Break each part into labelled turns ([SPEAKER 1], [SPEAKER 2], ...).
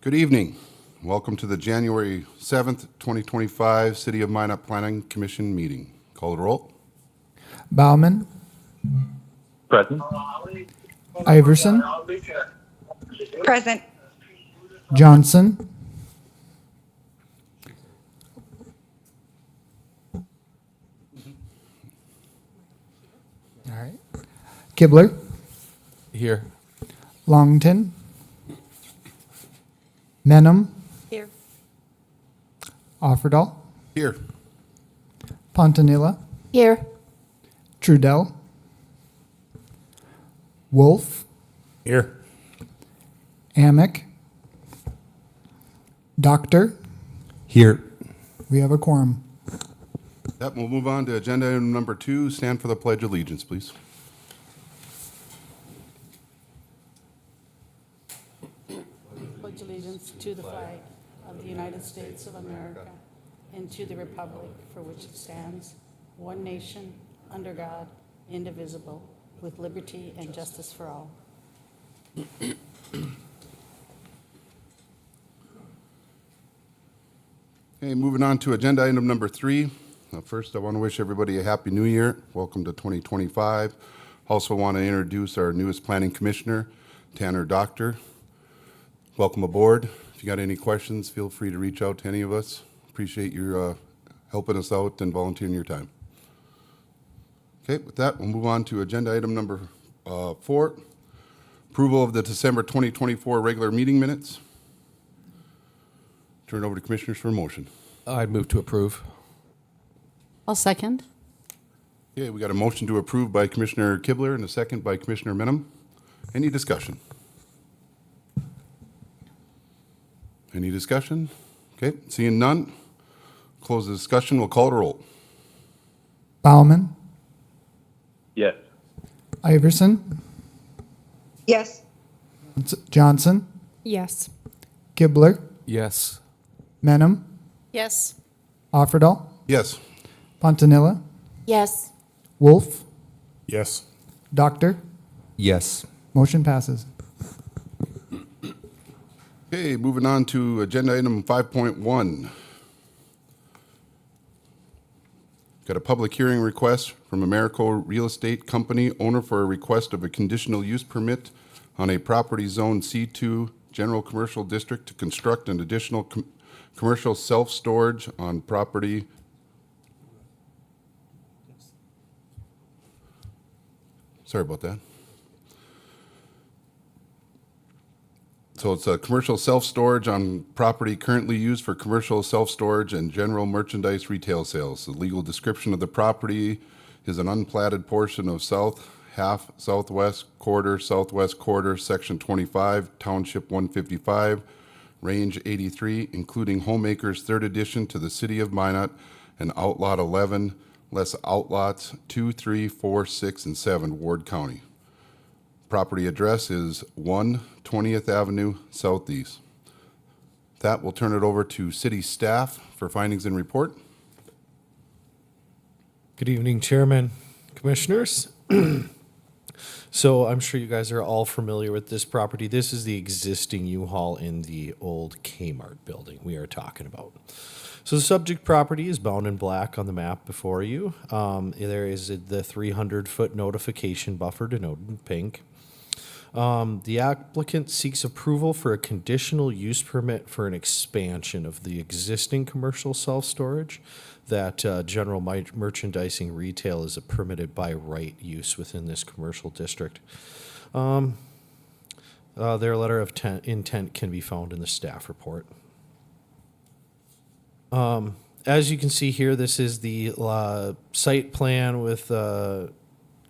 [SPEAKER 1] Good evening. Welcome to the January 7th, 2025 City of Minot Planning Commission meeting. Call the roll.
[SPEAKER 2] Bauman,
[SPEAKER 3] Present.
[SPEAKER 2] Iverson,
[SPEAKER 4] Present.
[SPEAKER 2] Johnson, all right, Kibler,
[SPEAKER 5] Here.
[SPEAKER 2] Longton, Menham,
[SPEAKER 4] Here.
[SPEAKER 2] Offerdahl,
[SPEAKER 1] Here.
[SPEAKER 2] Pontanilla,
[SPEAKER 4] Here.
[SPEAKER 2] Trudell, Wolf,
[SPEAKER 5] Here.
[SPEAKER 2] Amick, Doctor.
[SPEAKER 5] Here.
[SPEAKER 2] We have a quorum.
[SPEAKER 1] That we'll move on to agenda item number 2. Stand for the Pledge of Allegiance, please.
[SPEAKER 6] Pledge allegiance to the flag of the United States of America and to the republic for which it stands, one nation, under God, indivisible, with liberty and justice for all.
[SPEAKER 1] Okay, moving on to agenda item number 3. First, I want to wish everybody a Happy New Year. Welcome to 2025. Also want to introduce our newest planning commissioner, Tanner Doctor. Welcome aboard. If you got any questions, feel free to reach out to any of us. Appreciate your helping us out and volunteering your time. Okay, with that, we'll move on to agenda item number 4. Approval of the December 2024 regular meeting minutes. Turn it over to commissioners for a motion.
[SPEAKER 5] I'd move to approve.
[SPEAKER 6] I'll second.
[SPEAKER 1] Okay, we got a motion to approve by Commissioner Kibler and a second by Commissioner Menham. Any discussion? Any discussion? Okay, seeing none. Close the discussion. We'll call it a roll.
[SPEAKER 2] Bauman,
[SPEAKER 3] Yes.
[SPEAKER 2] Iverson,
[SPEAKER 4] Yes.
[SPEAKER 2] Johnson,
[SPEAKER 4] Yes.
[SPEAKER 2] Kibler,
[SPEAKER 5] Yes.
[SPEAKER 2] Menham,
[SPEAKER 6] Yes.
[SPEAKER 2] Offerdahl,
[SPEAKER 1] Yes.
[SPEAKER 2] Pontanilla,
[SPEAKER 4] Yes.
[SPEAKER 2] Wolf,
[SPEAKER 5] Yes.
[SPEAKER 2] Doctor.
[SPEAKER 5] Yes.
[SPEAKER 2] Motion passes.
[SPEAKER 1] Okay, moving on to agenda item 5.1. Got a public hearing request from Americo Real Estate Company, owner for a request of a conditional use permit on a property zone C2 General Commercial District to construct an additional commercial self-storage on property. Sorry about that. So it's a commercial self-storage on property currently used for commercial self-storage and general merchandise retail sales. The legal description of the property is an unplatted portion of southwest quarter, section 25, township 155, range 83, including Homeacres 3rd edition to the city of Minot and outlot 11, less outlots 2, 3, 4, 6, and 7, Ward County. Property address is 1 20th Avenue Southeast. That will turn it over to city staff for findings and report.
[SPEAKER 7] Good evening, Chairman, Commissioners. So I'm sure you guys are all familiar with this property. This is the existing U-Haul in the old Kmart building we are talking about. So the subject property is bound in black on the map before you. There is the 300-foot notification buffer denoted in pink. The applicant seeks approval for a conditional use permit for an expansion of the existing commercial self-storage that general merchandising retail is a permitted by right use within this commercial district. Their letter of intent can be found in the staff report. As you can see here, this is the site plan with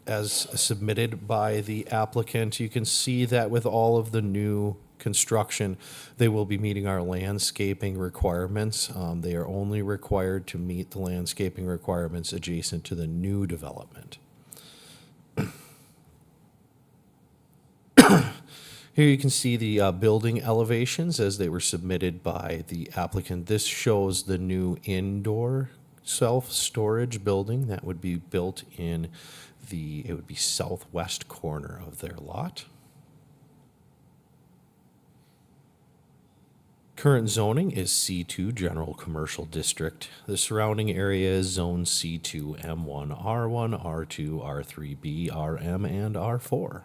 [SPEAKER 7] as submitted by the applicant. You can see that with all of the new construction, they will be meeting our landscaping requirements. They are only required to meet the landscaping requirements adjacent to the new development. Here you can see the building elevations as they were submitted by the applicant. This shows the new indoor self-storage building that would be built in it would be southwest corner of their lot. Current zoning is C2 General Commercial District. The surrounding area is Zone C2, M1, R1, R2, R3B, RM, and R4.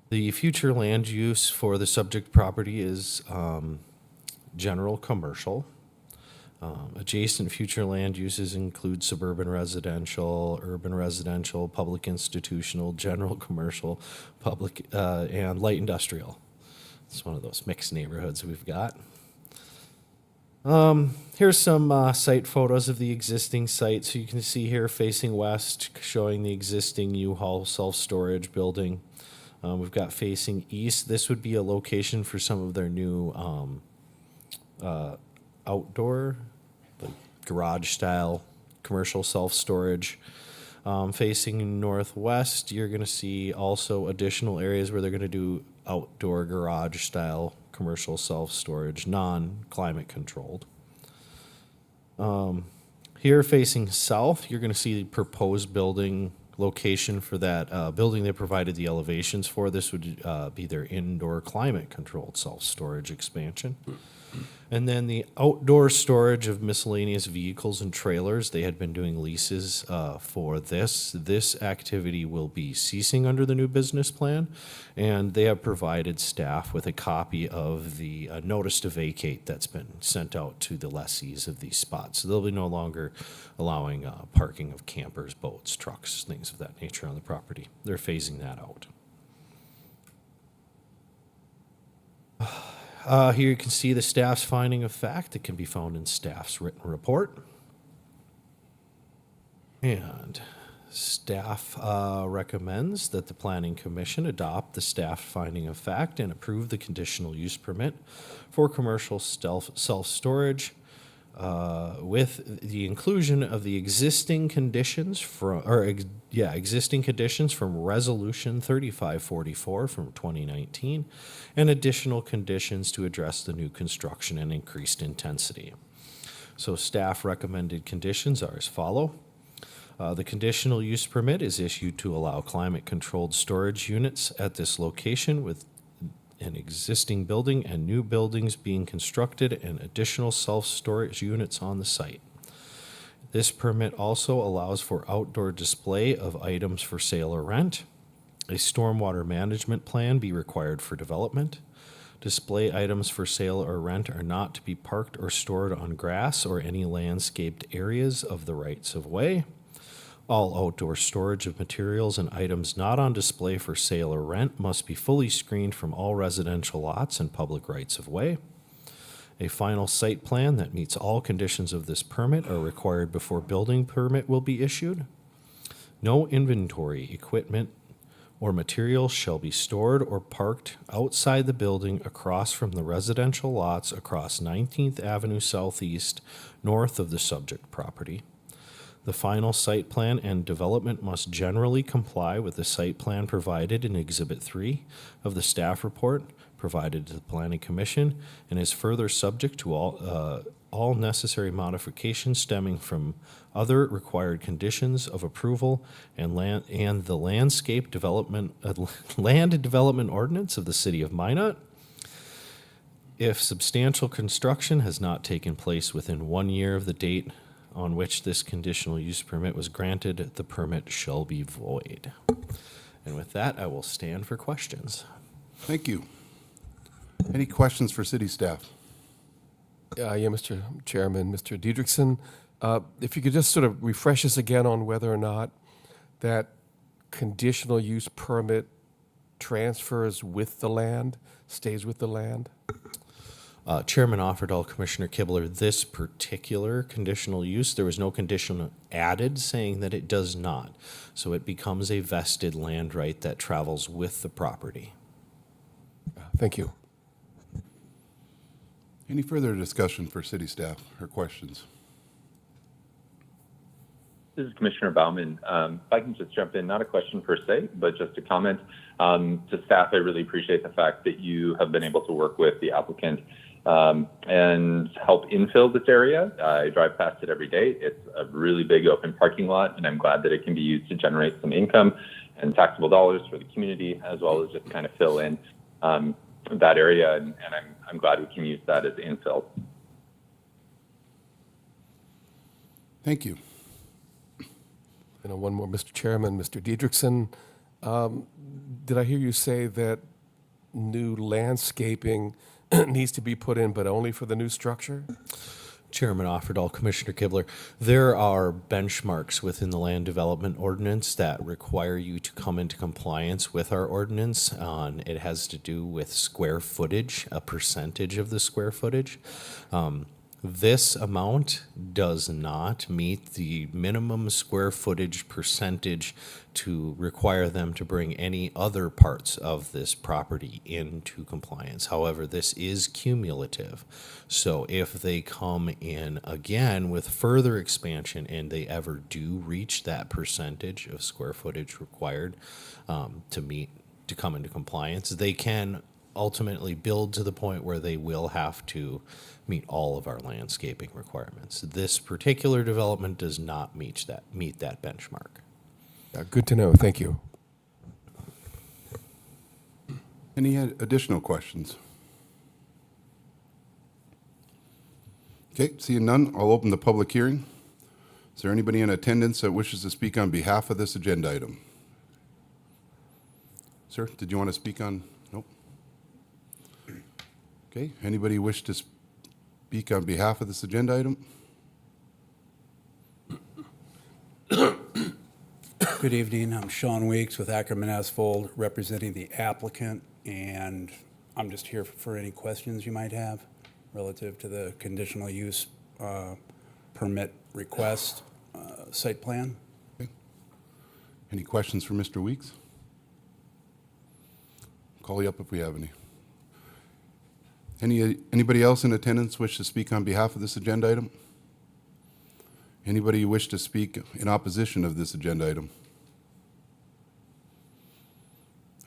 [SPEAKER 7] The future land use for the subject property is general commercial. Adjacent future land uses include suburban residential, urban residential, public institutional, general commercial, public, and light industrial. It's one of those mixed neighborhoods we've got. Here's some site photos of the existing site. So you can see here facing west, showing the existing U-Haul self-storage building. We've got facing east. This would be a location for some of their new outdoor, like garage-style commercial self-storage. Facing northwest, you're going to see also additional areas where they're going to do outdoor garage-style commercial self-storage, non-climate controlled. Here facing south, you're going to see the proposed building location for that building they provided the elevations for. This would be their indoor climate controlled self-storage expansion. And then the outdoor storage of miscellaneous vehicles and trailers, they had been doing leases for this. This activity will be ceasing under the new business plan, and they have provided staff with a copy of the notice to vacate that's been sent out to the lessees of these spots. So they'll be no longer allowing parking of campers, boats, trucks, things of that nature on the property. They're phasing that out. Here you can see the staff's finding of fact that can be found in staff's written report. And staff recommends that the Planning Commission adopt the staff finding of fact and approve the conditional use permit for commercial self-storage with the inclusion of the existing conditions from Resolution 3544 from 2019 and additional conditions to address the new construction and increased intensity. So staff recommended conditions are as follow. The conditional use permit is issued to allow climate-controlled storage units at this location with an existing building and new buildings being constructed and additional self-storage units on the site. This permit also allows for outdoor display of items for sale or rent. A stormwater management plan be required for development. Display items for sale or rent are not to be parked or stored on grass or any landscaped areas of the rights of way. All outdoor storage of materials and items not on display for sale or rent must be fully screened from all residential lots and public rights of way. A final site plan that meets all conditions of this permit are required before building permit will be issued. No inventory, equipment, or materials shall be stored or parked outside the building across from the residential lots across 19th Avenue Southeast, north of the subject property. The final site plan and development must generally comply with the site plan provided in Exhibit 3 of the staff report provided to the Planning Commission and is further subject to all necessary modifications stemming from other required conditions of approval and the landscape development land development ordinance of the City of Minot. If substantial construction has not taken place within 1 year of the date on which this conditional use permit was granted, the permit shall be void. And with that, I will stand for questions.
[SPEAKER 1] Thank you. Any questions for city staff?
[SPEAKER 5] Yeah, Mr. Chairman, Mr. Diedrichson, if you could just sort of refresh us again on whether or not that conditional use permit transfers with the land, stays with the land?
[SPEAKER 7] Chairman Offerdahl, Commissioner Kibler, this particular conditional use, there was no condition added saying that it does not. So it becomes a vested land right that travels with the property.
[SPEAKER 5] Thank you.
[SPEAKER 1] Any further discussion for city staff or questions?
[SPEAKER 3] This is Commissioner Bauman. If I can just jump in, not a question per se, but just a comment. To staff, I really appreciate the fact that you have been able to work with the applicant and help infill this area. I drive past it every day. It's a really big open parking lot, and I'm glad that it can be used to generate some income and taxable dollars for the community, as well as just kind of fill in that area, and I'm glad we can use that as infill.
[SPEAKER 1] Thank you.
[SPEAKER 5] One more, Mr. Chairman, Mr. Diedrichson. Did I hear you say that new landscaping needs to be put in, but only for the new structure?
[SPEAKER 7] Chairman Offerdahl, Commissioner Kibler, there are benchmarks within the land development ordinance that require you to come into compliance with our ordinance. It has to do with square footage, a percentage of the square footage. This amount does not meet the minimum square footage percentage to require them to bring any other parts of this property into compliance. However, this is cumulative. So if they come in again with further expansion and they ever do reach that percentage of square footage required to come into compliance, they can ultimately build to the point where they will have to meet all of our landscaping requirements. This particular development does not meet that benchmark.
[SPEAKER 5] Good to know. Thank you.
[SPEAKER 1] Any additional questions? Okay, seeing none, I'll open the public hearing. Is there anybody in attendance that wishes to speak on behalf of this agenda item? Sir, did you want to speak on? Nope. Okay, anybody wish to speak on behalf of this agenda item?
[SPEAKER 8] Good evening. I'm Sean Weeks with Ackerman Asphalt, representing the applicant, and I'm just here for any questions you might have relative to the conditional use permit request site plan.
[SPEAKER 1] Any questions for Mr. Weeks? Call you up if we have any. Anybody else in attendance wish to speak on behalf of this agenda item? Anybody wish to speak in opposition of this agenda item?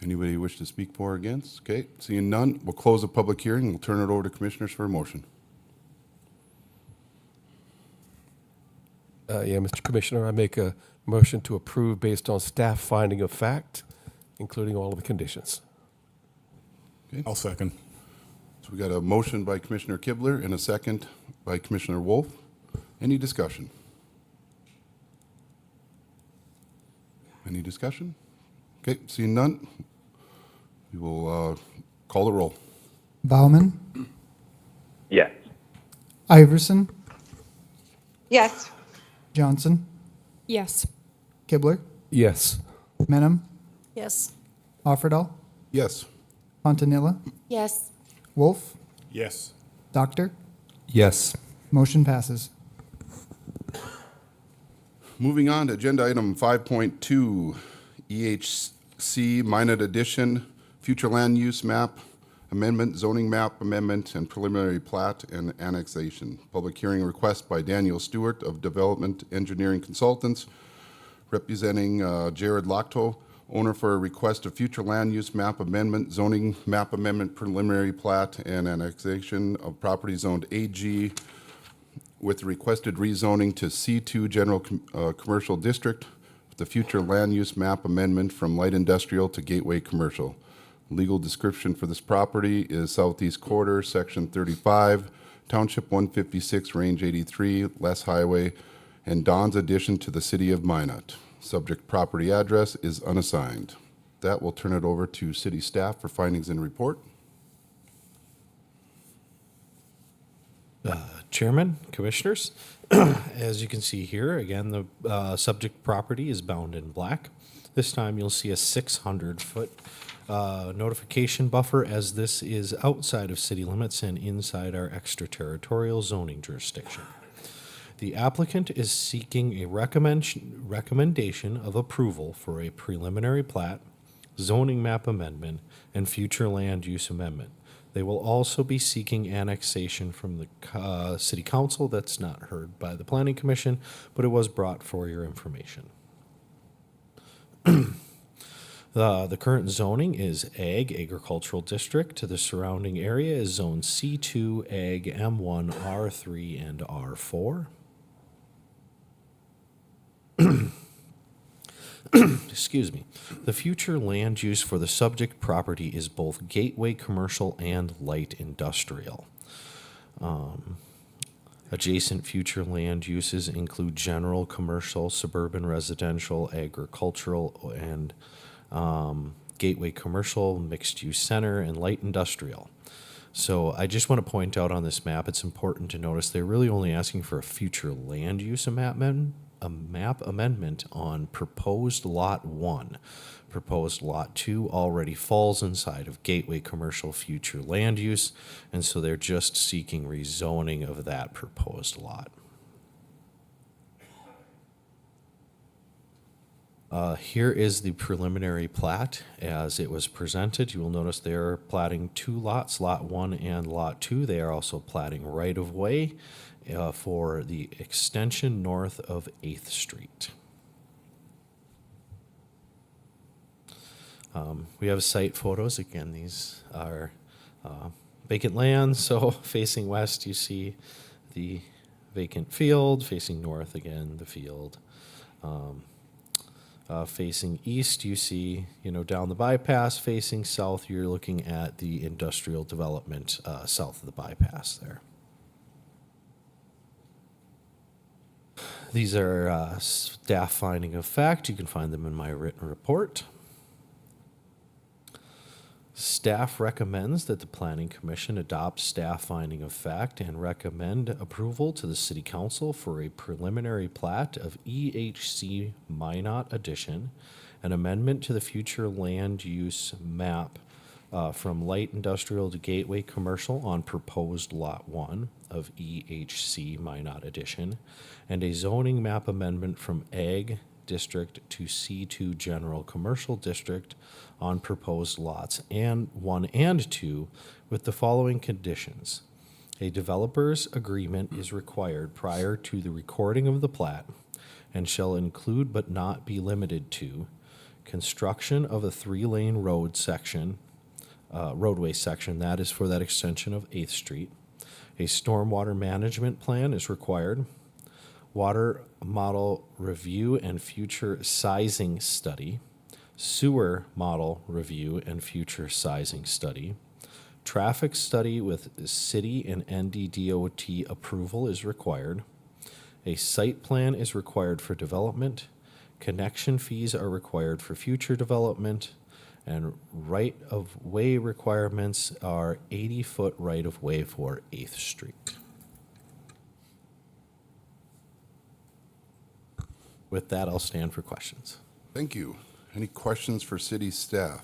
[SPEAKER 1] Anybody wish to speak for or against? Okay, seeing none, we'll close the public hearing. We'll turn it over to commissioners for a motion.
[SPEAKER 5] Mr. Commissioner, I make a motion to approve based on staff finding of fact, including all of the conditions.
[SPEAKER 9] I'll second.
[SPEAKER 1] So we got a motion by Commissioner Kibler and a second by Commissioner Wolf. Any discussion? Any discussion? Okay, seeing none, we will call the roll.
[SPEAKER 2] Bauman,
[SPEAKER 3] Yes.
[SPEAKER 2] Iverson,
[SPEAKER 4] Yes.
[SPEAKER 2] Johnson,
[SPEAKER 4] Yes.
[SPEAKER 2] Kibler,
[SPEAKER 5] Yes.
[SPEAKER 2] Menem,
[SPEAKER 6] Yes.
[SPEAKER 2] Offerdahl,
[SPEAKER 1] Yes.
[SPEAKER 2] Fontanilla,
[SPEAKER 4] Yes.
[SPEAKER 2] Wolf,
[SPEAKER 9] Yes.
[SPEAKER 2] Doctor.
[SPEAKER 9] Yes.
[SPEAKER 2] Motion passes.
[SPEAKER 1] Moving on to agenda item 5.2, EHC Minot addition, future land use map amendment, zoning map amendment, and preliminary plat and annexation. Public hearing request by Daniel Stewart of Development Engineering Consultants, representing Jared Locto, owner for a request of future land use map amendment, zoning map amendment, preliminary plat, and annexation of property zoned AG with requested rezoning to C2 General Commercial District with the future land use map amendment from light industrial to gateway commercial. Legal description for this property is Southeast Quarter, Section 35, Township 156, Range 83, Less Highway, and Don's addition to the city of Minot. Subject property address is unassigned. That will turn it over to city staff for findings and report.
[SPEAKER 7] Chairman, Commissioners, as you can see here, again, the subject property is bound in black. This time you'll see a 600-foot notification buffer, as this is outside of city limits and inside our extraterritorial zoning jurisdiction. The applicant is seeking a recommendation of approval for a preliminary plat, zoning map amendment, and future land use amendment. They will also be seeking annexation from the city council. That's not heard by the planning commission, but it was brought for your information. The current zoning is Ag, Agricultural District. The surrounding area is Zone C2, Ag, M1, R3, and R4. excuse me, the future land use for the subject property is both gateway commercial and light industrial. Adjacent future land uses include general commercial, suburban residential, agricultural, and gateway commercial, mixed-use center, and light industrial. So I just want to point out on this map, it's important to notice they're really only asking for a future land use amendment on proposed Lot 1. Proposed Lot 2 already falls inside of gateway commercial future land use, and so they're just seeking rezoning of that proposed lot. Here is the preliminary plat as it was presented. You will notice they are platting two lots, Lot 1 and Lot 2. They are also platting right-of-way for the extension north of 8th Street. We have site photos. Again, these are vacant land. So facing west, you see the vacant field. Facing north, again, the field. Facing east, you see, down the bypass. Facing south, you're looking at the industrial development south of the bypass there. These are staff finding of fact. You can find them in my written report. Staff recommends that the Planning Commission adopt staff finding of fact and recommend approval to the City Council for a preliminary plat of EHC Minot Addition, an amendment to the future land use map from light industrial to gateway commercial on proposed Lot 1 of EHC Minot Addition, and a zoning map amendment from Ag District to C2 General Commercial District on proposed lots 1 and 2 with the following conditions. A developer's agreement is required prior to the recording of the plat and shall include but not be limited to construction of a 3-lane roadway section, that is for that extension of 8th Street. A stormwater management plan is required. Water model review and future sizing study, sewer model review and future sizing study, traffic study with city and NDDOT approval is required, a site plan is required for development, connection fees are required for future development, and right-of-way requirements are 80-foot right-of-way for 8th Street. With that, I'll stand for questions.
[SPEAKER 1] Thank you. Any questions for city staff?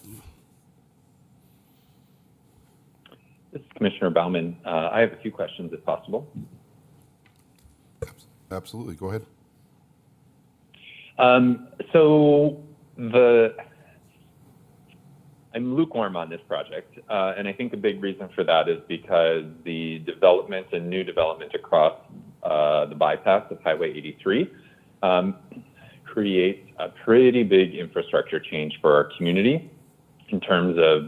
[SPEAKER 3] This is Commissioner Bauman. I have a few questions, if possible.
[SPEAKER 1] Absolutely. Go ahead.
[SPEAKER 3] So I'm lukewarm on this project, and I think a big reason for that is because the development and new development across the bypass of Highway 83 creates a pretty big infrastructure change for our community in terms of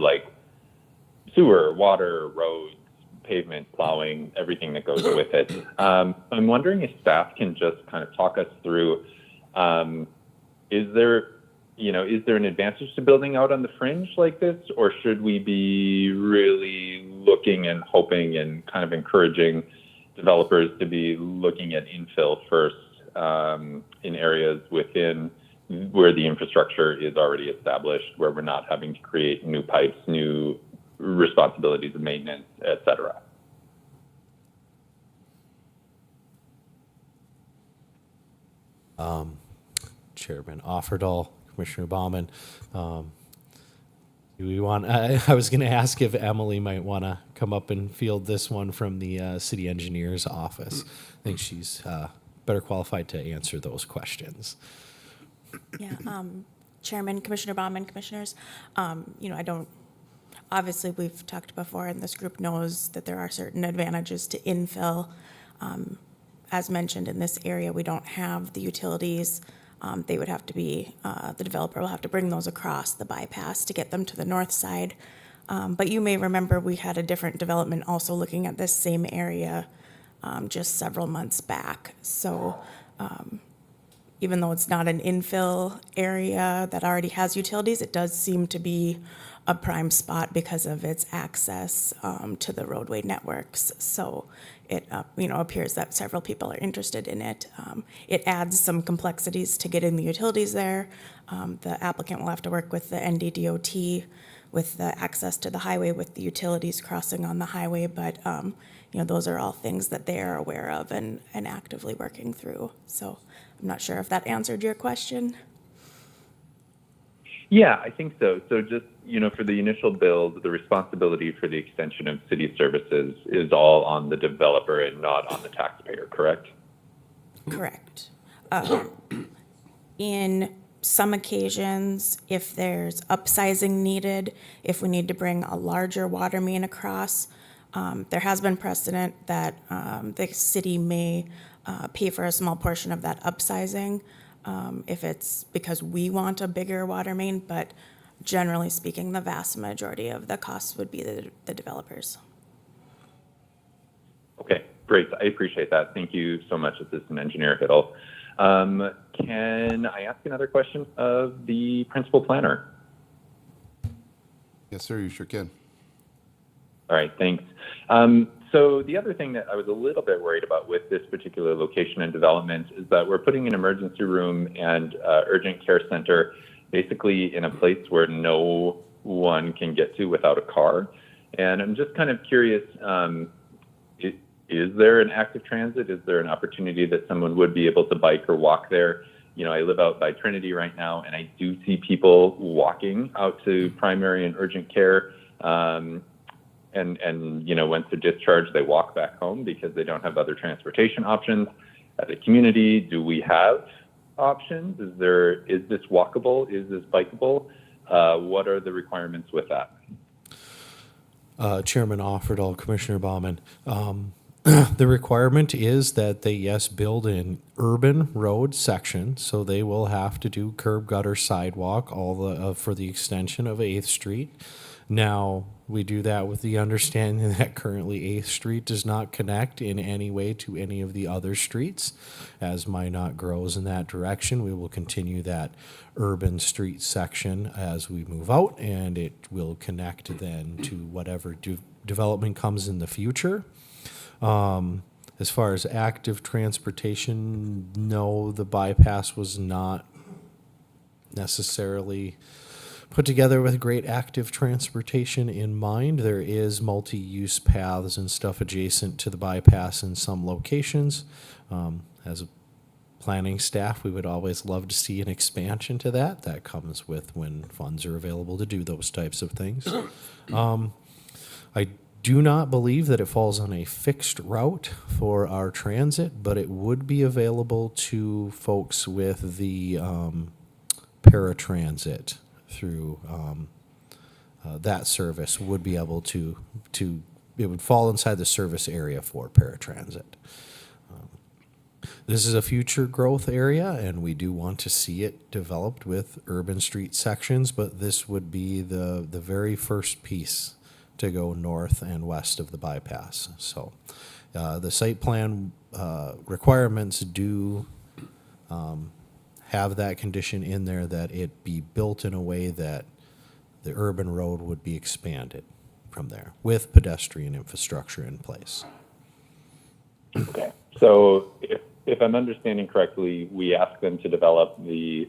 [SPEAKER 3] sewer, water, roads, pavement, plowing, everything that goes with it. I'm wondering if staff can just kind of talk us through, is there an advantage to building out on the fringe like this, or should we be really looking and hoping and kind of encouraging developers to be looking at infill first in areas within where the infrastructure is already established, where we're not having to create new pipes, new responsibilities of maintenance, et cetera?
[SPEAKER 7] Chairman Offerdahl, Commissioner Bauman, do we want? I was going to ask if Emily might want to come up and field this one from the city engineer's office. I think she's better qualified to answer those questions.
[SPEAKER 10] Yeah, Chairman, Commissioner Bauman, Commissioners, I don't, obviously we've talked before and this group knows that there are certain advantages to infill. As mentioned in this area, we don't have the utilities. They would have to be, the developer will have to bring those across the bypass to get them to the north side. But you may remember we had a different development also looking at this same area just several months back. So even though it's not an infill area that already has utilities, it does seem to be a prime spot because of its access to the roadway networks. So it appears that several people are interested in it. It adds some complexities to getting the utilities there. The applicant will have to work with the NDDOT with the access to the highway, with the utilities crossing on the highway, but those are all things that they are aware of and actively working through. So I'm not sure if that answered your question.
[SPEAKER 3] Yeah, I think so. So just, for the initial build, the responsibility for the extension of city services is all on the developer and not on the taxpayer, correct?
[SPEAKER 10] Correct. In some occasions, if there's upsizing needed, if we need to bring a larger water main across, there has been precedent that the city may pay for a small portion of that upsizing if it's because we want a bigger water main, but generally speaking, the vast majority of the costs would be the developers.
[SPEAKER 3] Okay, great. I appreciate that. Thank you so much, Assistant Engineer Hiddle. Can I ask another question of the principal planner?
[SPEAKER 1] Yes, sir, you sure can.
[SPEAKER 3] All right, thanks. So the other thing that I was a little bit worried about with this particular location and development is that we're putting an emergency room and urgent care center basically in a place where no one can get to without a car. And I'm just kind of curious, is there an active transit? Is there an opportunity that someone would be able to bike or walk there? I live out by Trinity right now, and I do see people walking out to primary and urgent care. And once they're discharged, they walk back home because they don't have other transportation options. As a community, do we have options? Is this walkable? Is this bikeable? What are the requirements with that?
[SPEAKER 7] Chairman Offerdahl, Commissioner Bauman. The requirement is that they, yes, build an urban road section, so they will have to do curb, gutter, sidewalk, all for the extension of 8th Street. Now, we do that with the understanding that currently 8th Street does not connect in any way to any of the other streets. As Minot grows in that direction, we will continue that urban street section as we move out, and it will connect then to whatever development comes in the future. As far as active transportation, no, the bypass was not necessarily put together with great active transportation in mind. There is multi-use paths and stuff adjacent to the bypass in some locations. As a planning staff, we would always love to see an expansion to that. That comes with when funds are available to do those types of things. I do not believe that it falls on a fixed route for our transit, but it would be available to folks with the paratransit through that service would be able to it would fall inside the service area for paratransit. This is a future growth area, and we do want to see it developed with urban street sections, but this would be the very first piece to go north and west of the bypass. So the site plan requirements do have that condition in there that it be built in a way that the urban road would be expanded from there with pedestrian infrastructure in place.
[SPEAKER 3] Okay, so if I'm understanding correctly, we ask them to develop the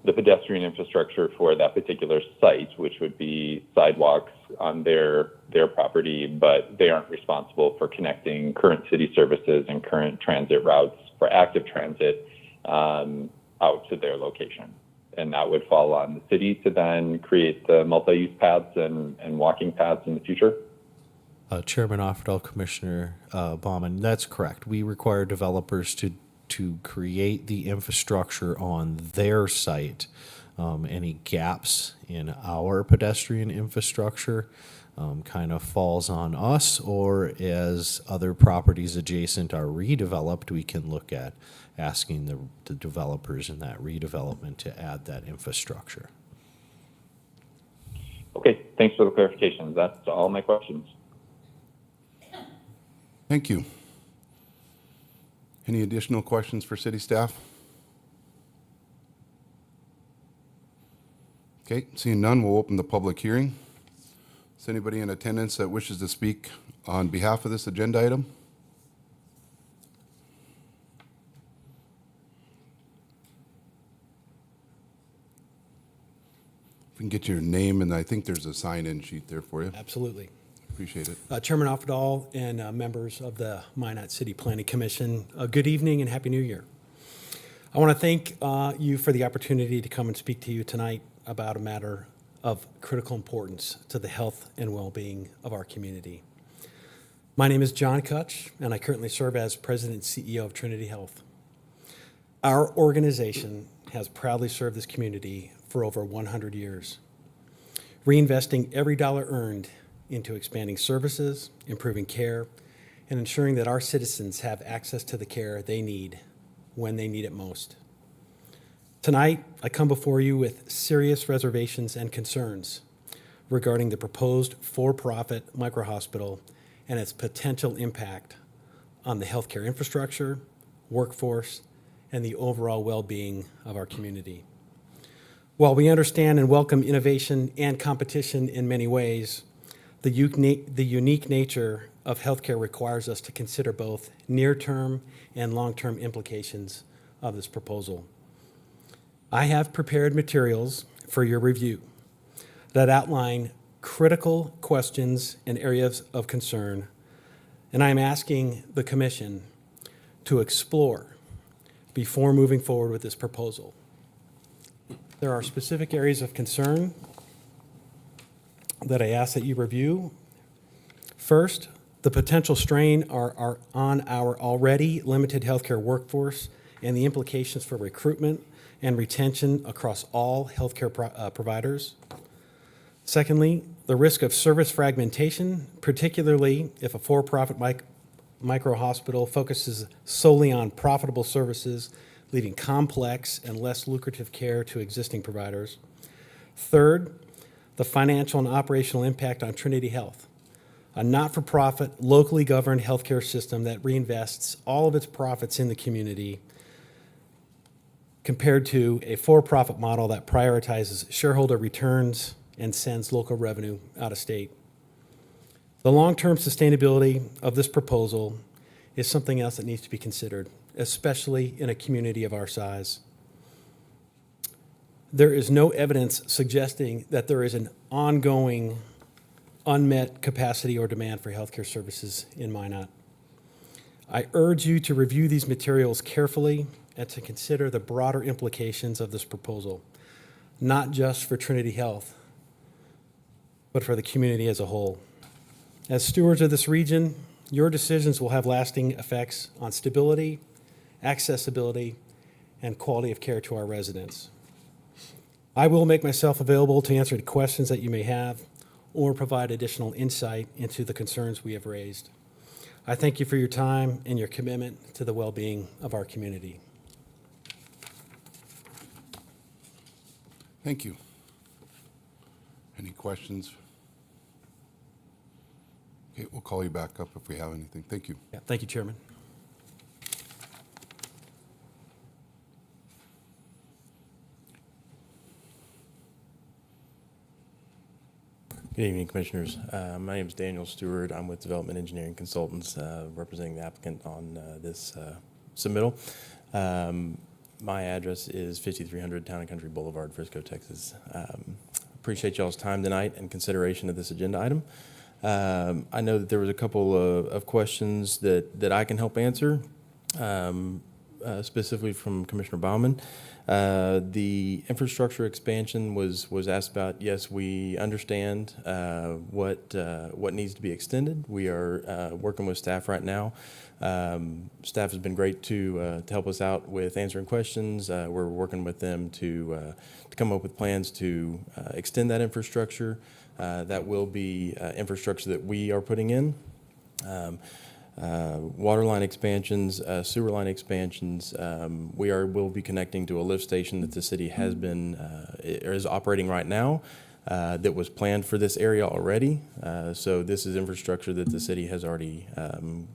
[SPEAKER 3] pedestrian infrastructure for that particular site, which would be sidewalks on their property, but they aren't responsible for connecting current city services and current transit routes for active transit out to their location. And that would fall on the city to then create the multi-use paths and walking paths in the future?
[SPEAKER 7] Chairman Offerdahl, Commissioner Bauman, that's correct. We require developers to create the infrastructure on their site. Any gaps in our pedestrian infrastructure kind of falls on us, or as other properties adjacent are redeveloped, we can look at asking the developers in that redevelopment to add that infrastructure.
[SPEAKER 3] Okay, thanks for the clarification. That's all my questions.
[SPEAKER 1] Thank you. Any additional questions for city staff? Okay, seeing none, we'll open the public hearing. Is anybody in attendance that wishes to speak on behalf of this agenda item? If we can get your name, and I think there's a sign-in sheet there for you.
[SPEAKER 11] Absolutely.
[SPEAKER 1] Appreciate it.
[SPEAKER 11] Chairman Offerdall and members of the Minot City Planning Commission, good evening and Happy New Year. I want to thank you for the opportunity to come and speak to you tonight about a matter of critical importance to the health and well-being of our community. My name is John Kutch, and I currently serve as President and CEO of Trinity Health. Our organization has proudly served this community for over 100 years, reinvesting every dollar earned into expanding services, improving care, and ensuring that our citizens have access to the care they need when they need it most. Tonight, I come before you with serious reservations and concerns regarding the proposed for-profit microhospital and its potential impact on the healthcare infrastructure, workforce, and the overall well-being of our community. While we understand and welcome innovation and competition in many ways, the unique nature of healthcare requires us to consider both near-term and long-term implications of this proposal. I have prepared materials for your review that outline critical questions and areas of concern, and I am asking the Commission to explore before moving forward with this proposal. There are specific areas of concern that I ask that you review. First, the potential strain are on our already limited healthcare workforce and the implications for recruitment and retention across all healthcare providers. Secondly, the risk of service fragmentation, particularly if a for-profit micro-hospital focuses solely on profitable services, leaving complex and less lucrative care to existing providers. Third, the financial and operational impact on Trinity Health, a not-for-profit, locally governed healthcare system that reinvests all of its profits in the community, compared to a for-profit model that prioritizes shareholder returns and sends local revenue out of state. The long-term sustainability of this proposal is something else that needs to be considered, especially in a community of our size. There is no evidence suggesting that there is an ongoing unmet capacity or demand for healthcare services in Minot. I urge you to review these materials carefully and to consider the broader implications of this proposal, not just for Trinity Health, but for the community as a whole. As stewards of this region, your decisions will have lasting effects on stability, accessibility, and quality of care to our residents. I will make myself available to answer the questions that you may have or provide additional insight into the concerns we have raised. I thank you for your time and your commitment to the well-being of our community.
[SPEAKER 1] Thank you. Any questions? Okay, we'll call you back up if we have anything. Thank you.
[SPEAKER 11] Yeah, thank you, Chairman.
[SPEAKER 12] Good evening, Commissioners. My name is Daniel Stewart. I'm with Development Engineering Consultants, representing the applicant on this submittal. My address is 5300 Town and Country Boulevard, Frisco, Texas. Appreciate y'all's time tonight and consideration of this agenda item. I know that there was a couple of questions that I can help answer, specifically from Commissioner Baumann. The infrastructure expansion was asked about. Yes, we understand what needs to be extended. We are working with staff right now. Staff has been great to help us out with answering questions. We're working with them to come up with plans to extend that infrastructure. That will be infrastructure that we are putting in. Water line expansions, sewer line expansions. Will be connecting to a lift station that the city has been or is operating right now. That was planned for this area already. So this is infrastructure that the city has already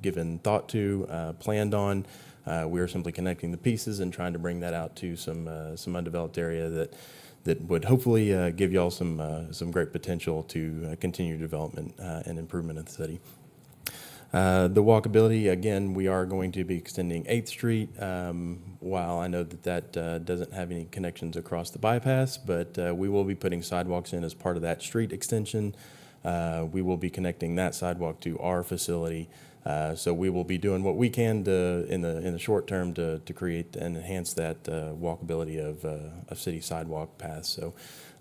[SPEAKER 12] given thought to, planned on. We are simply connecting the pieces and trying to bring that out to some undeveloped area that would hopefully give y'all some great potential to continue development and improvement of the city. The walkability, again, we are going to be extending 8th Street. While I know that doesn't have any connections across the bypass, but we will be putting sidewalks in as part of that street extension. We will be connecting that sidewalk to our facility. So we will be doing what we can in the short term to create and enhance that walkability of city sidewalk paths. So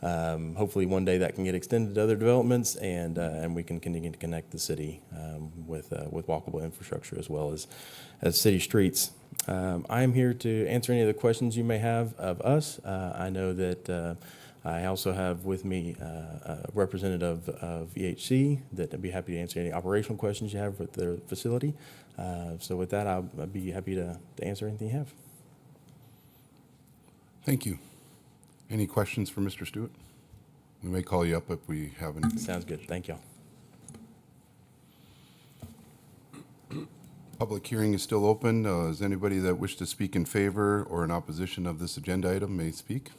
[SPEAKER 12] hopefully one day that can get extended to other developments, and we can continue to connect the city with walkable infrastructure as well as city streets. I am here to answer any of the questions you may have of us. I know that I also have with me a representative of EHC that I'd be happy to answer any operational questions you have with their facility. So with that, I'd be happy to answer anything you have.
[SPEAKER 1] Thank you. Any questions for Mr. Stewart? We may call you up if we have anything.
[SPEAKER 12] Sounds good. Thank y'all.
[SPEAKER 1] Public hearing is still open. Is anybody that wish to speak in favor or in opposition of this agenda item may speak?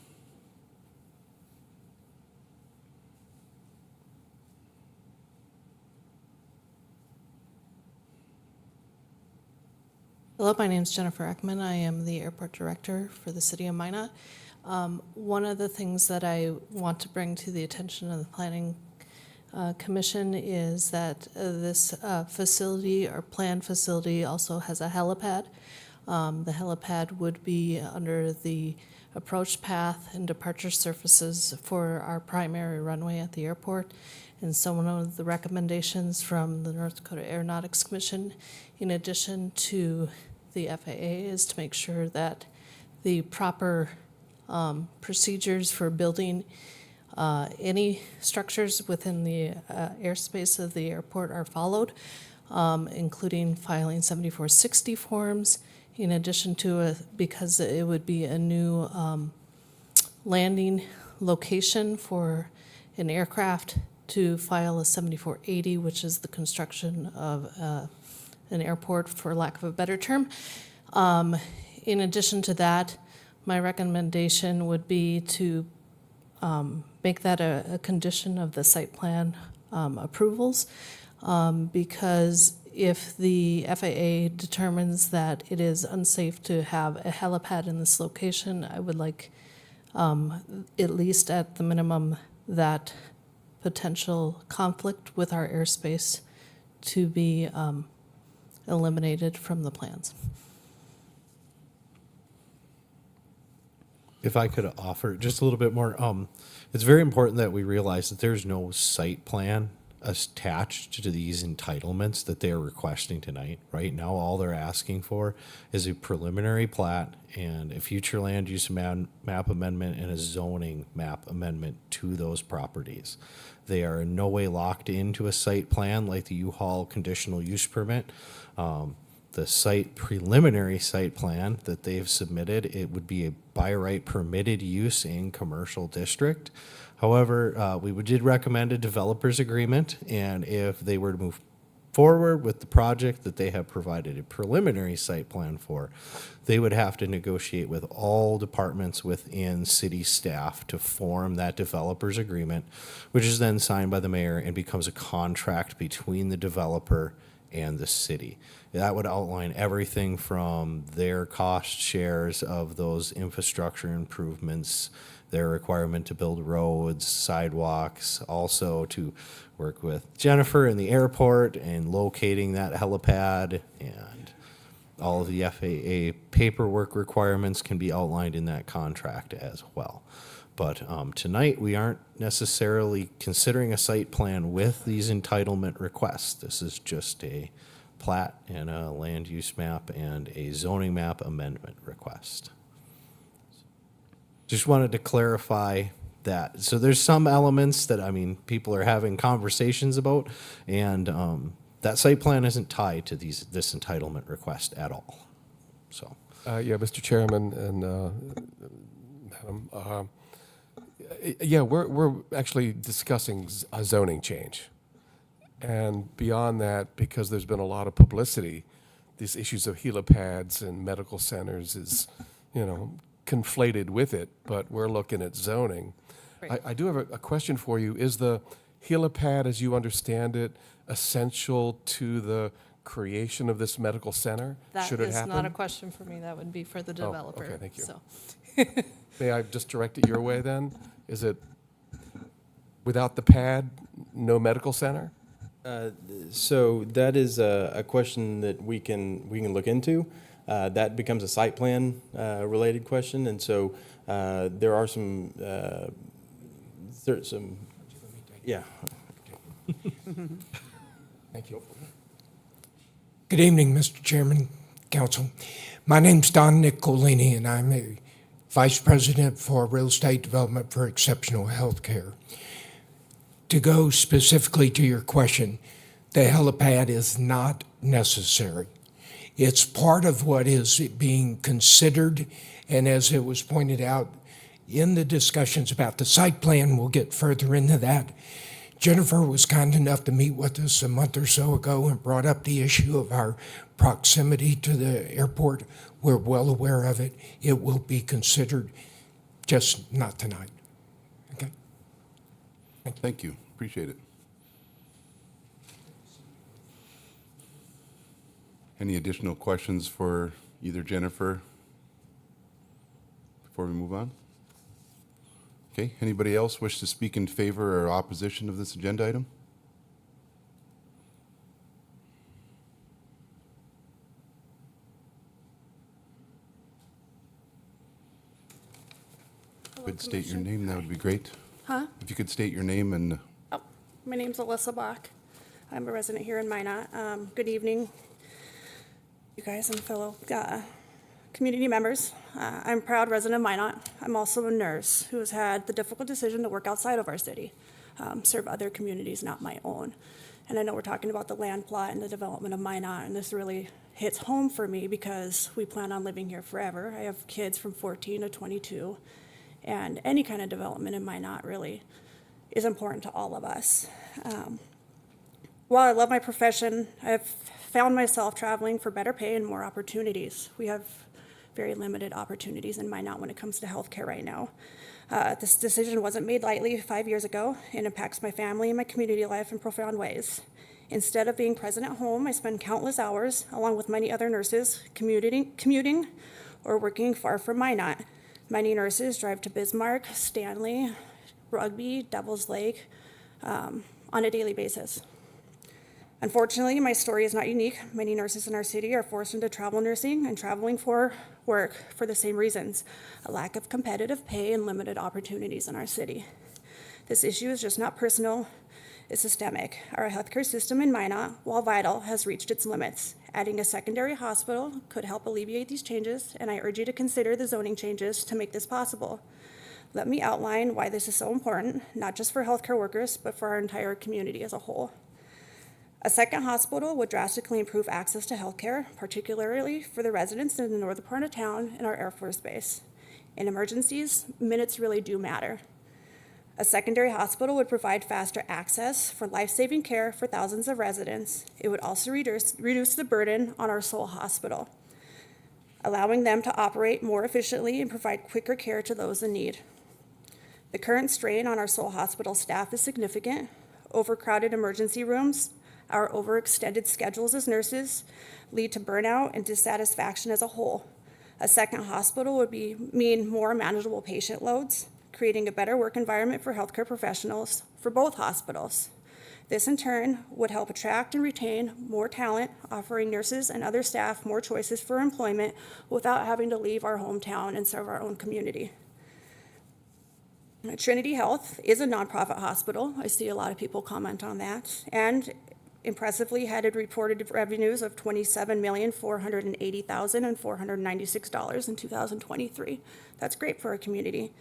[SPEAKER 13] Hello, my name is Jennifer Eckman. I am the airport director for the city of Minot. One of the things that I want to bring to the attention of the Planning Commission is that this facility or planned facility also has a helipad. The helipad would be under the approach path and departure surfaces for our primary runway at the airport. And so one of the recommendations from the North Dakota Aeronautics Commission, in addition to the FAA, is to make sure that the proper procedures for building any structures within the airspace of the airport are followed, including filing 7460 forms, in addition to because it would be a new landing location for an aircraft, to file a 7480, which is the construction of an airport, for lack of a better term. In addition to that, my recommendation would be to make that a condition of the site plan approvals, because if the FAA determines that it is unsafe to have a helipad in this location, I would like, at least at the minimum, that potential conflict with our airspace to be eliminated from the plans.
[SPEAKER 7] If I could offer just a little bit more, it's very important that we realize that there's no site plan attached to these entitlements that they're requesting tonight. Right now, all they're asking for is a preliminary plat and a future land use map amendment and a zoning map amendment to those properties. They are in no way locked into a site plan like the U-Haul conditional use permit. The site preliminary site plan that they've submitted, it would be a by right permitted use in commercial district. However, we did recommend a developer's agreement, and if they were to move forward with the project that they have provided a preliminary site plan for, they would have to negotiate with all departments within city staff to form that developer's agreement, which is then signed by the mayor and becomes a contract between the developer and the city. That would outline everything from their cost shares of those infrastructure improvements, their requirement to build roads, sidewalks, also to work with Jennifer in the airport and locating that helipad, and all of the FAA paperwork requirements can be outlined in that contract as well. But tonight, we aren't necessarily considering a site plan with these entitlement requests. This is just a plat and a land use map and a zoning map amendment request. Just wanted to clarify that. So there's some elements that, people are having conversations about, and that site plan isn't tied to this entitlement request at all. So.
[SPEAKER 5] Yeah, Mr. Chairman and Madam, yeah, we're actually discussing a zoning change. And beyond that, because there's been a lot of publicity, these issues of helipads and medical centers is, conflated with it, but we're looking at zoning. I do have a question for you. Is the helipad, as you understand it, essential to the creation of this medical center?
[SPEAKER 13] That
[SPEAKER 5] Should it
[SPEAKER 13] is
[SPEAKER 5] happen?
[SPEAKER 13] not a question for me. That would be for the
[SPEAKER 5] Oh,
[SPEAKER 13] developer.
[SPEAKER 5] okay, thank you.
[SPEAKER 13] So,
[SPEAKER 5] May I just direct it your way then? Is it without the pad, no medical center?
[SPEAKER 12] So that is a question that we can look into. That becomes a site plan related question, and so there are some yeah.
[SPEAKER 5] Thank you.
[SPEAKER 14] Good evening, Mr. Chairman, Council. My name's Don Nicolini, and I'm a Vice President for Real Estate Development for Exceptional Healthcare. To go specifically to your question, the helipad is not necessary. It's part of what is being considered, and as it was pointed out in the discussions about the site plan, we'll get further into that. Jennifer was kind enough to meet with us a month or so ago and brought up the issue of our proximity to the airport. We're well aware of it. It will be considered, just not tonight. Okay?
[SPEAKER 1] Thank you. Appreciate it. Any additional questions for either Jennifer before we move on? Okay, anybody else wish to speak in favor or opposition of this agenda item? Could state your name, that would be great.
[SPEAKER 15] Huh?
[SPEAKER 1] If you could state your name and
[SPEAKER 15] Oh, my name's Alyssa Bach. I'm a resident here in Minot. Good evening, you guys and fellow community members. I'm a proud resident of Minot. I'm also a nurse who has had the difficult decision to work outside of our city, serve other communities, not my own. And I know we're talking about the land plot and the development of Minot, and this really hits home for me because we plan on living here forever. I have kids from 14 to 22, and any kind of development in Minot really is important to all of us. While I love my profession, I've found myself traveling for better pay and more opportunities. We have very limited opportunities in Minot when it comes to healthcare right now. This decision wasn't made lightly 5 years ago and impacts my family and my community life in profound ways. Instead of being present at home, I spend countless hours, along with many other nurses, commuting or working far from Minot. Many nurses drive to Bismarck, Stanley, Rugby, Devil's Lake on a daily basis. Unfortunately, my story is not unique. Many nurses in our city are forced into travel nursing and traveling for work for the same reasons: a lack of competitive pay and limited opportunities in our city. This issue is just not personal, it's systemic. Our healthcare system in Minot, while vital, has reached its limits. Adding a secondary hospital could help alleviate these changes, and I urge you to consider the zoning changes to make this possible. Let me outline why this is so important, not just for healthcare workers, but for our entire community as a whole. A second hospital would drastically improve access to healthcare, particularly for the residents in the northern part of town and our Air Force Base. In emergencies, minutes really do matter. A secondary hospital would provide faster access for life-saving care for thousands of residents. It would also reduce the burden on our sole hospital, allowing them to operate more efficiently and provide quicker care to those in need. The current strain on our sole hospital staff is significant. Overcrowded emergency rooms, our overextended schedules as nurses lead to burnout and dissatisfaction as a whole. A second hospital would mean more manageable patient loads, creating a better work environment for healthcare professionals for both hospitals. This in turn would help attract and retain more talent, offering nurses and other staff more choices for employment without having to leave our hometown and serve our own community. Trinity Health is a nonprofit hospital. I see a lot of people comment on that, and impressively had reported revenues of $27,480,496 in 2023. That's great for our community.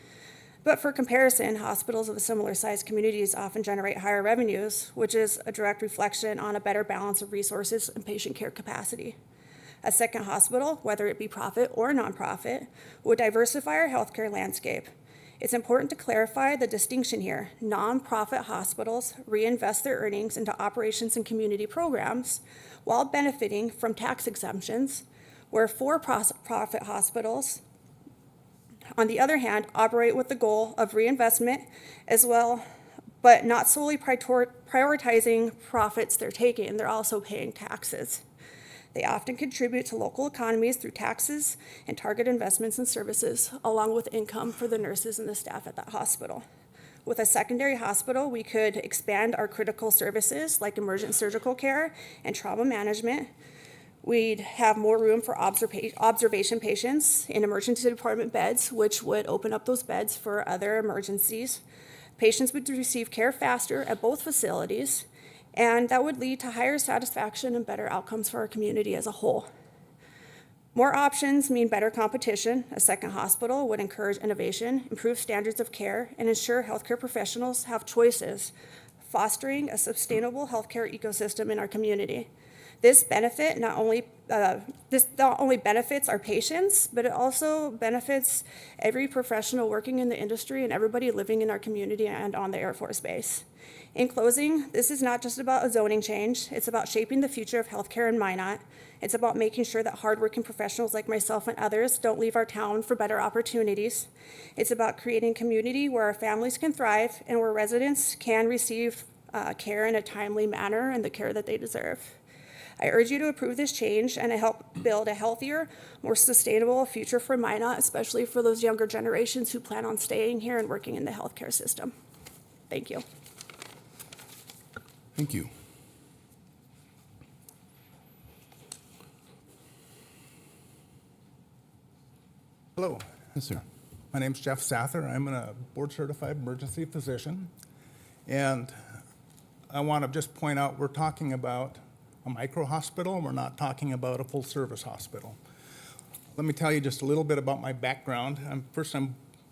[SPEAKER 15] But for comparison, hospitals of a similar size communities often generate higher revenues, which is a direct reflection on a better balance of resources and patient care capacity. A second hospital, whether it be profit or nonprofit, would diversify our healthcare landscape. It's important to clarify the distinction here. Nonprofit hospitals reinvest their earnings into operations and community programs while benefiting from tax exemptions, where for-profit hospitals on the other hand, operate with the goal of reinvestment as well, but not solely prioritizing profits they're taking. They're also paying taxes. They often contribute to local economies through taxes and target investments in services, along with income for the nurses and the staff at that hospital. With a secondary hospital, we could expand our critical services like emergent surgical care and trauma management. We'd have more room for observation patients in emergency department beds, which would open up those beds for other emergencies. Patients would receive care faster at both facilities, and that would lead to higher satisfaction and better outcomes for our community as a whole. More options mean better competition. A second hospital would encourage innovation, improve standards of care, and ensure healthcare professionals have choices, fostering a sustainable healthcare ecosystem in our community. This not only benefits our patients, but it also benefits every professional working in the industry and everybody living in our community and on the Air Force Base. In closing, this is not just about a zoning change. It's about shaping the future of healthcare in Minot. It's about making sure that hardworking professionals like myself and others don't leave our town for better opportunities. It's about creating community where our families can thrive and where residents can receive care in a timely manner and the care that they deserve. I urge you to approve this change and to help build a healthier, more sustainable future for Minot, especially for those younger generations who plan on staying here and working in the healthcare system. Thank you.
[SPEAKER 1] Thank you.
[SPEAKER 16] Hello.
[SPEAKER 1] Yes, sir.
[SPEAKER 16] My name's Jeff Sather. I'm a board-certified emergency physician. And I want to just point out we're talking about a micro-hospital. We're not talking about a full-service hospital. Let me tell you just a little bit about my background. I'm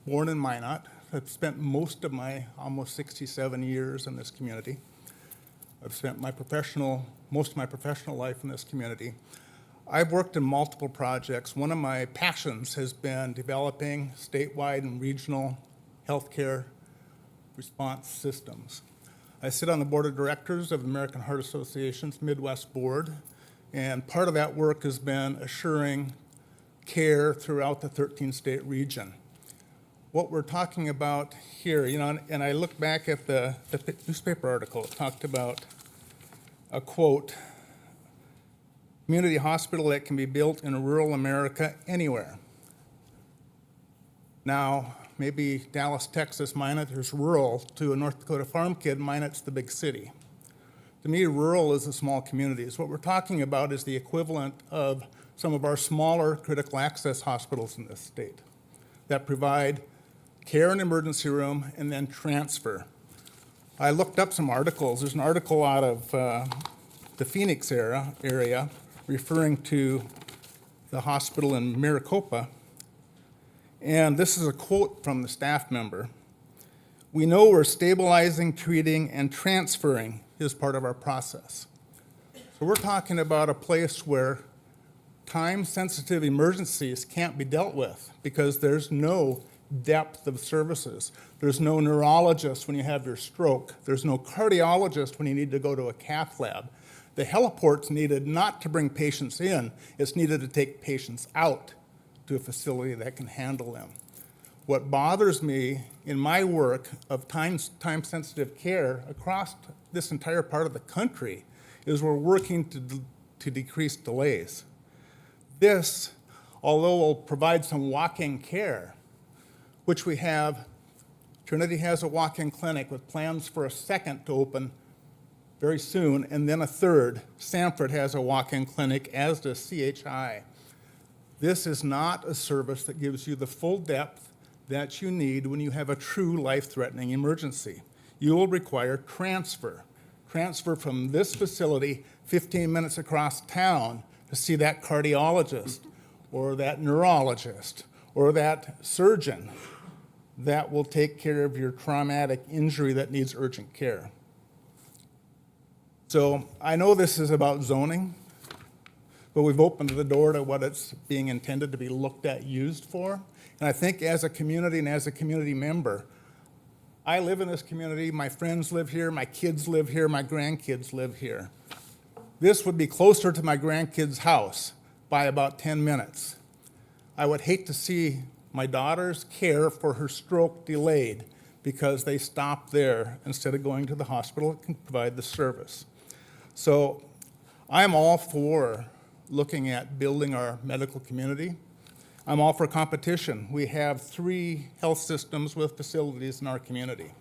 [SPEAKER 16] born in Minot. I've spent most of my almost 67 years in this community. I've spent most of my professional life in this community. I've worked in multiple projects. One of my passions has been developing statewide and regional healthcare response systems. I sit on the board of directors of the American Heart Association's Midwest Board, and part of that work has been assuring care throughout the 13-state region. What we're talking about here, and I look back at the newspaper article. It talked about a quote, community hospital that can be built in rural America anywhere. Now, maybe Dallas, Texas, Minot is rural. To a North Dakota farm kid, Minot's the big city. To me, rural is the small communities. What we're talking about is the equivalent of some of our smaller critical access hospitals in this state that provide care in emergency room and then transfer. I looked up some articles. There's an article out of the Phoenix area referring to the hospital in Maricopa. And this is a quote from the staff member. We know we're stabilizing, treating, and transferring is part of our process. So we're talking about a place where time-sensitive emergencies can't be dealt with because there's no depth of services. There's no neurologist when you have your stroke. There's no cardiologist when you need to go to a cath lab. The heliport's needed not to bring patients in, it's needed to take patients out to a facility that can handle them. What bothers me in my work of time-sensitive care across this entire part of the country is we're working to decrease delays. This, although will provide some walk-in care, which we have, Trinity has a walk-in clinic with plans for a second to open very soon, and then a third. Sanford has a walk-in clinic, as does CHI. This is not a service that gives you the full depth that you need when you have a true life-threatening emergency. You will require transfer from this facility 15 minutes across town to see that cardiologist or that neurologist or that surgeon that will take care of your traumatic injury that needs urgent care. So I know this is about zoning, but we've opened the door to what it's being intended to be looked at, used for. And I think as a community and as a community member, I live in this community, my friends live here, my kids live here, my grandkids live here. This would be closer to my grandkids' house by about 10 minutes. I would hate to see my daughter's care for her stroke delayed because they stopped there instead of going to the hospital that can provide the service. So I'm all for looking at building our medical community. I'm all for competition. We have 3 health systems with facilities in our community.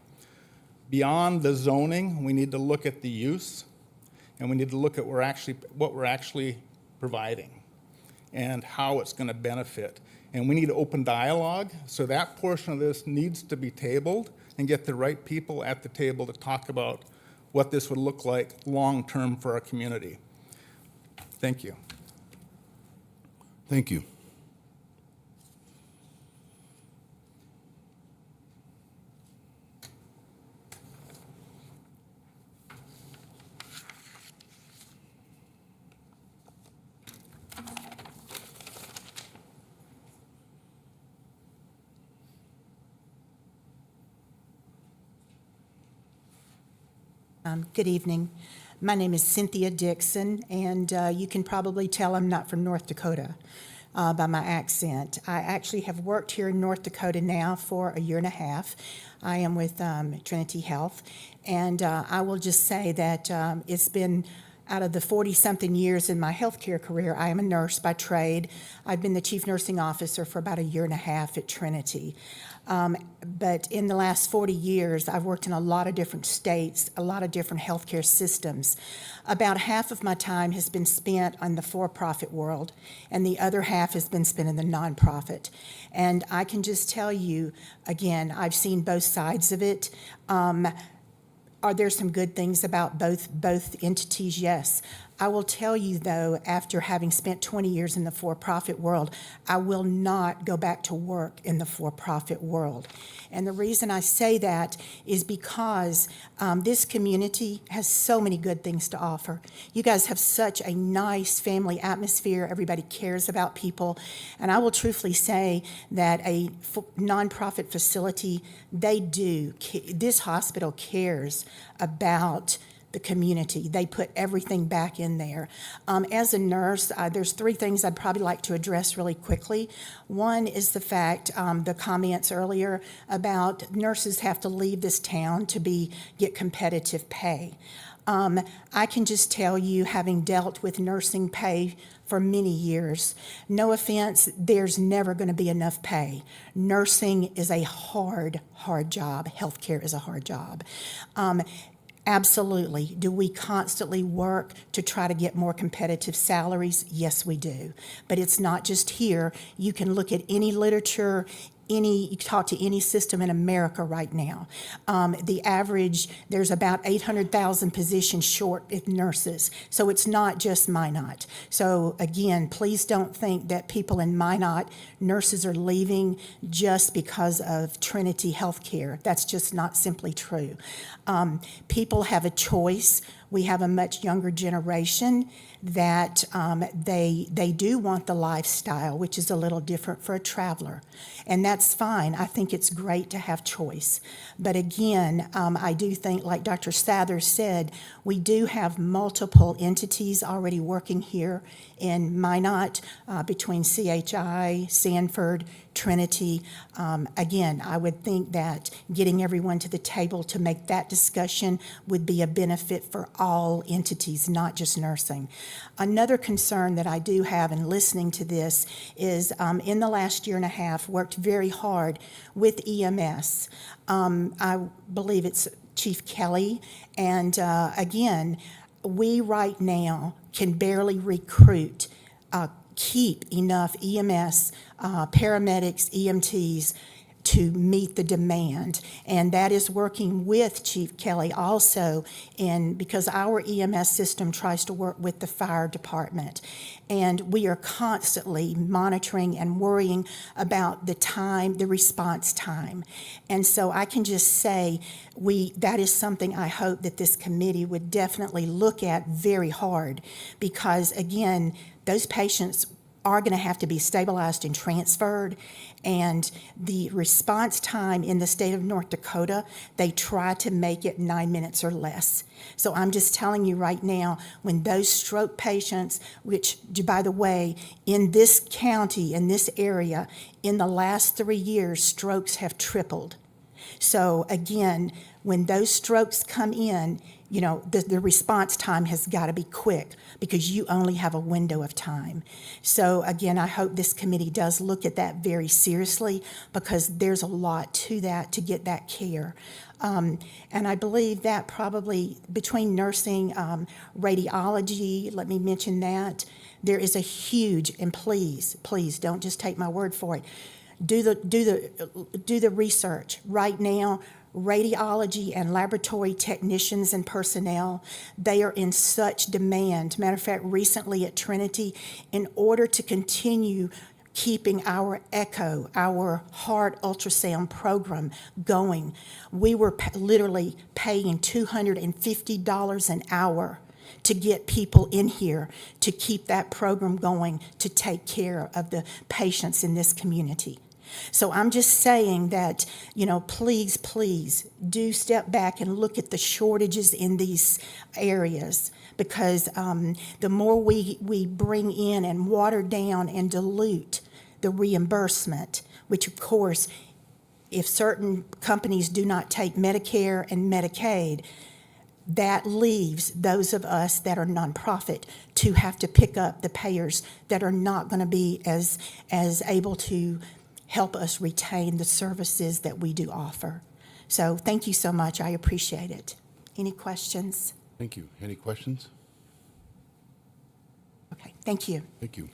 [SPEAKER 16] Beyond the zoning, we need to look at the use, and we need to look at what we're actually providing and how it's going to benefit. And we need open dialogue, so that portion of this needs to be tabled and get the right people at the table to talk about what this would look like long-term for our community. Thank you.
[SPEAKER 1] Thank you.
[SPEAKER 17] Good evening. My name is Cynthia Dixon, and you can probably tell I'm not from North Dakota by my accent. I actually have worked here in North Dakota now for a year and a half. I am with Trinity Health, and I will just say that it's been out of the 40-something years in my healthcare career, I am a nurse by trade. I've been the chief nursing officer for about a year and a half at Trinity. But in the last 40 years, I've worked in a lot of different states, a lot of different healthcare systems. About half of my time has been spent on the for-profit world, and the other half has been spent in the nonprofit. And I can just tell you, again, I've seen both sides of it. Are there some good things about both entities? Yes. I will tell you, though, after having spent 20 years in the for-profit world, I will not go back to work in the for-profit world. And the reason I say that is because this community has so many good things to offer. You guys have such a nice family atmosphere. Everybody cares about people. And I will truthfully say that a nonprofit facility, this hospital cares about the community. They put everything back in there. As a nurse, there's 3 things I'd probably like to address really quickly. One is the fact, the comments earlier about nurses have to leave this town to get competitive pay. I can just tell you, having dealt with nursing pay for many years, no offense, there's never going to be enough pay. Nursing is a hard job. Healthcare is a hard job. Absolutely. Do we constantly work to try to get more competitive salaries? Yes, we do. But it's not just here. You can look at any literature, you talk to any system in America right now. The average, there's about 800,000 positions short of nurses. So it's not just Minot. So again, please don't think that people in Minot, nurses are leaving just because of Trinity Healthcare. That's just not simply true. People have a choice. We have a much younger generation that they do want the lifestyle, which is a little different for a traveler. And that's fine. I think it's great to have choice. But again, I do think, like Dr. Sather said, we do have multiple entities already working here in Minot between CHI, Sanford, Trinity. Again, I would think that getting everyone to the table to make that discussion would be a benefit for all entities, not just nursing. Another concern that I do have in listening to this is in the last year and a half, worked very hard with EMS. I believe it's Chief Kelly. And again, we right now can barely recruit, keep enough EMS, paramedics, EMTs to meet the demand. And that is working with Chief Kelly also because our EMS system tries to work with the fire department. And we are constantly monitoring and worrying about the response time. And so I can just say that is something I hope that this committee would definitely look at very hard because, again, those patients are going to have to be stabilized and transferred. And the response time in the state of North Dakota, they try to make it 9 minutes or less. So I'm just telling you right now, when those stroke patients, which, by the way, in this county, in this area, in the last 3 years, strokes have tripled. So again, when those strokes come in, you know, the response time has got to be quick because you only have a window of time. So again, I hope this committee does look at that very seriously because there's a lot to that to get that care. And I believe that probably between nursing, radiology, let me mention that, there is a huge, and please don't just take my word for it. Do the research. Right now, radiology and laboratory technicians and personnel, they are in such demand. Matter of fact, recently at Trinity, in order to continue keeping our echo, our heart ultrasound program going, we were literally paying $250 an hour to get people in here to keep that program going, to take care of the patients in this community. So I'm just saying that, you know, please do step back and look at the shortages in these areas because the more we bring in and water down and dilute the reimbursement, which of course, if certain companies do not take Medicare and Medicaid, that leaves those of us that are nonprofit to have to pick up the payers that are not going to be as able to help us retain the services that we do offer. So thank you so much. I appreciate it. Any questions?
[SPEAKER 1] Thank you. Any questions?
[SPEAKER 17] Okay, thank you.
[SPEAKER 1] Thank you.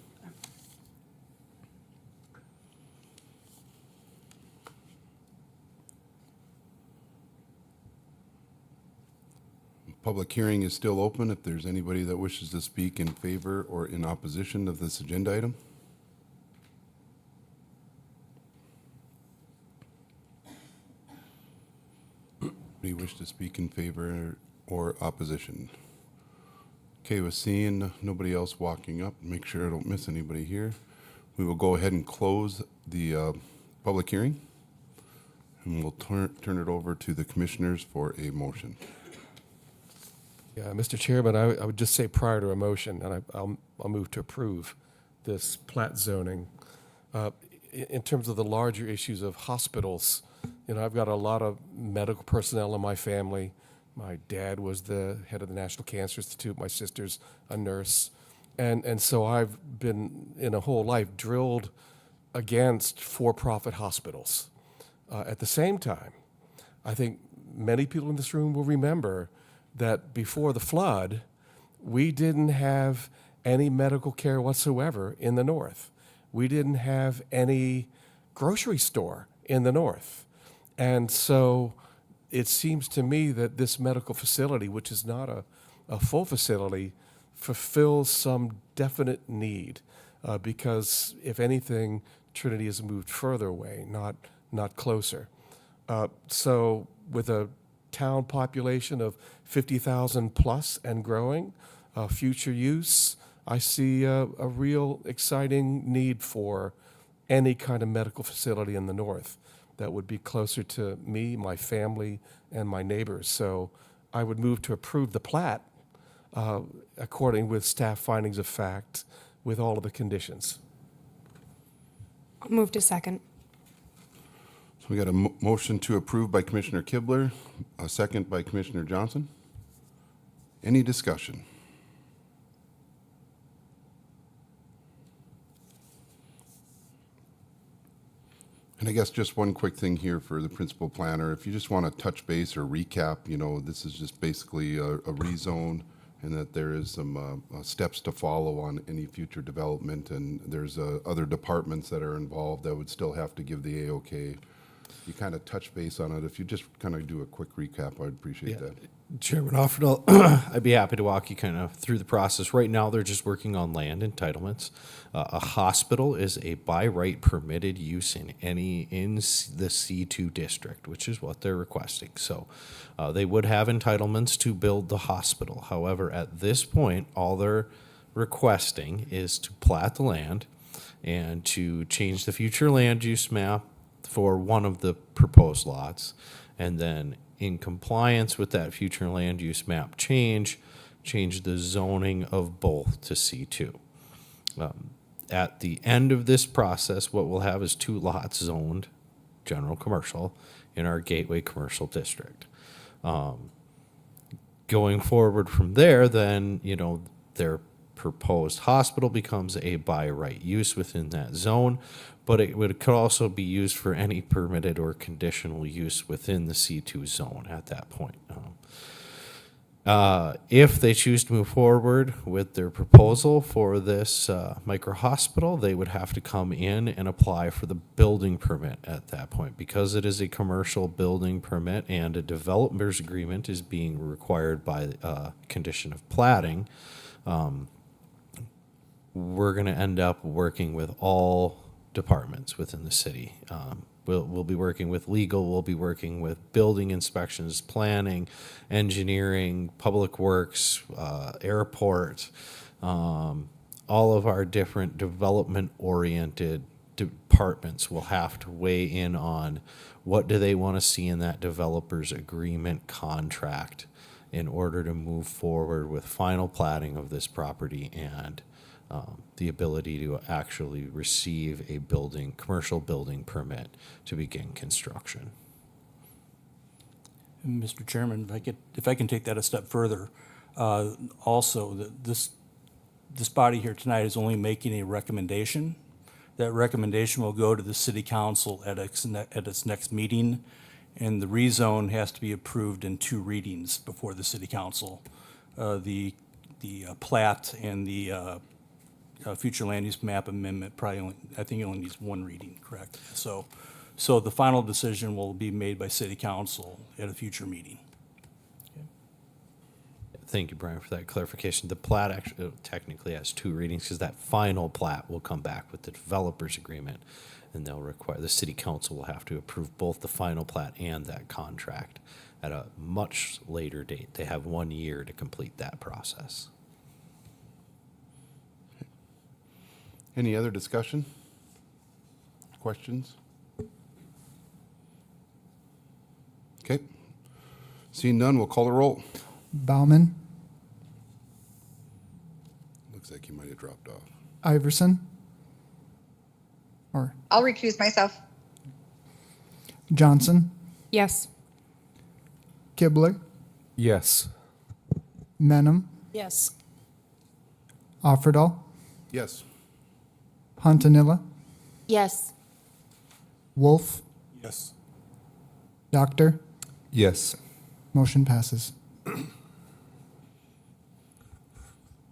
[SPEAKER 1] Public hearing is still open if there's anybody that wishes to speak in favor or in opposition of this agenda item. Do you wish to speak in favor or opposition? Okay, with seeing nobody else walking up, make sure I don't miss anybody here. We will go ahead and close the public hearing, and we'll turn it over to the commissioners for a motion.
[SPEAKER 5] Yeah, Mr. Chairman, I would just say prior to a motion, and I'll move to approve this plat zoning. In terms of the larger issues of hospitals, you know, I've got a lot of medical personnel in my family. My dad was the head of the National Cancer Institute. My sister's a nurse. And so I've been, in a whole life, drilled against for-profit hospitals. At the same time, I think many people in this room will remember that before the flood, we didn't have any medical care whatsoever in the north. We didn't have any grocery store in the north. And so it seems to me that this medical facility, which is not a full facility, fulfills some definite need because, if anything, Trinity has moved further away, not closer. So with a town population of 50,000 plus and growing, future use, I see a real exciting need for any kind of medical facility in the north that would be closer to me, my family, and my neighbors. So I would move to approve the plat according with staff findings of fact with all of the conditions.
[SPEAKER 4] I'll move to second.
[SPEAKER 1] So we got a motion to approve by Commissioner Kibler, a second by Commissioner Johnson. Any discussion? And I guess just one quick thing here for the principal planner. If you just want to touch base or recap, you know, this is just basically a rezone and that there is some steps to follow on any future development. And there's other departments that are involved that would still have to give the A-OK. You kind of touch base on it. If you just kind of do a quick recap, I'd appreciate that.
[SPEAKER 7] Chairman Offerdall, I'd be happy to walk you kind of through the process. Right now, they're just working on land entitlements. A hospital is a by right permitted use in the C2 district, which is what they're requesting. So they would have entitlements to build the hospital. However, at this point, all they're requesting is to plat the land and to change the future land use map for one of the proposed lots. And then in compliance with that future land use map change the zoning of both to C2. At the end of this process, what we'll have is 2 lots zoned general commercial in our gateway commercial district. Going forward from there, then, their proposed hospital becomes a by right use within that zone, but could also be used for any permitted or conditional use within the C2 zone at that point. If they choose to move forward with their proposal for this micro hospital, they would have to come in and apply for the building permit at that point. Because it is a commercial building permit and a developer's agreement is being required by condition of platting, we're going to end up working with all departments within the city. We'll be working with legal, we'll be working with building inspections, planning, engineering, public works, airport, all of our different development-oriented departments will have to weigh in on what do they want to see in that developer's agreement contract in order to move forward with final platting of this property and the ability to actually receive a commercial building permit to begin construction.
[SPEAKER 18] Mr. Chairman, if I can take that a step further, also this body here tonight is only making a recommendation. That recommendation will go to the City Council at its next meeting, and the rezone has to be approved in 2 readings before the City Council. The plat and the future land use map amendment I think it only needs 1 reading, correct? So the final decision will be made by City Council at a future meeting.
[SPEAKER 7] Thank you, Brian, for that clarification. The plat actually technically has 2 readings because that final plat will come back with the developer's agreement, and the City Council will have to approve both the final plat and that contract at a much later date. They have 1 year to complete that process.
[SPEAKER 1] Any other discussion? Questions? Okay. Seeing none, we'll call the roll.
[SPEAKER 2] Bauman,
[SPEAKER 1] Looks like you might have dropped off.
[SPEAKER 2] Iverson,
[SPEAKER 19] I'll recuse myself.
[SPEAKER 2] Johnson,
[SPEAKER 4] Yes.
[SPEAKER 2] Kibler,
[SPEAKER 5] Yes.
[SPEAKER 2] Menum,
[SPEAKER 6] Yes.
[SPEAKER 2] Offerdahl,
[SPEAKER 1] Yes.
[SPEAKER 2] Pontanilla,
[SPEAKER 10] Yes.
[SPEAKER 2] Wolf,
[SPEAKER 9] Yes.
[SPEAKER 2] Doctor.
[SPEAKER 9] Yes.
[SPEAKER 2] Motion passes.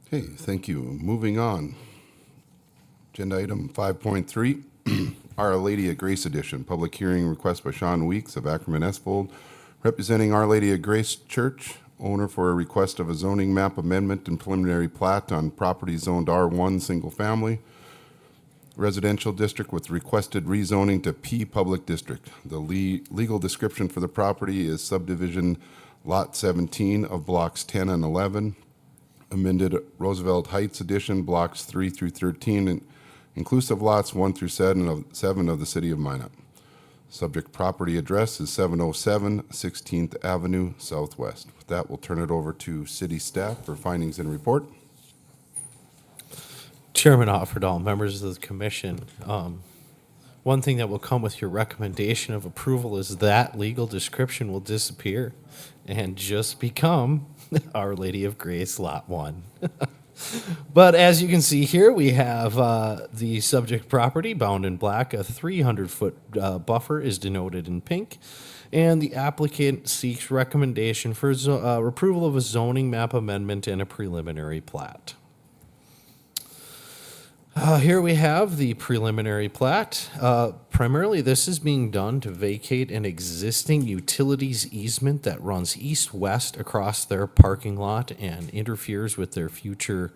[SPEAKER 1] Okay, thank you. Moving on. Agenda item 5.3, Our Lady of Grace Edition. Public hearing request by Sean Weeks of Ackerman Esfold, representing Our Lady of Grace Church, owner for a request of a zoning map amendment and preliminary plat on property zoned R1 single family residential district with requested rezoning to P Public District. The legal description for the property is subdivision Lot 17 of blocks 10 and 11, amended Roosevelt Heights Edition, blocks 3 through 13, and inclusive lots 1 through 7 of the City of Minot. Subject property address is 707 16th Avenue Southwest. With that, we'll turn it over to city staff for findings and report.
[SPEAKER 7] Chairman Offerdahl, members of the commission, one thing that will come with your recommendation of approval is that legal description will disappear and just become Our Lady of Grace Lot 1. But as you can see here, we have the subject property bound in black. A 300-foot buffer is denoted in pink. And the applicant seeks recommendation for approval of a zoning map amendment and a preliminary plat. Here we have the preliminary plat. Primarily, this is being done to vacate an existing utilities easement that runs east-west across their parking lot and interferes with their future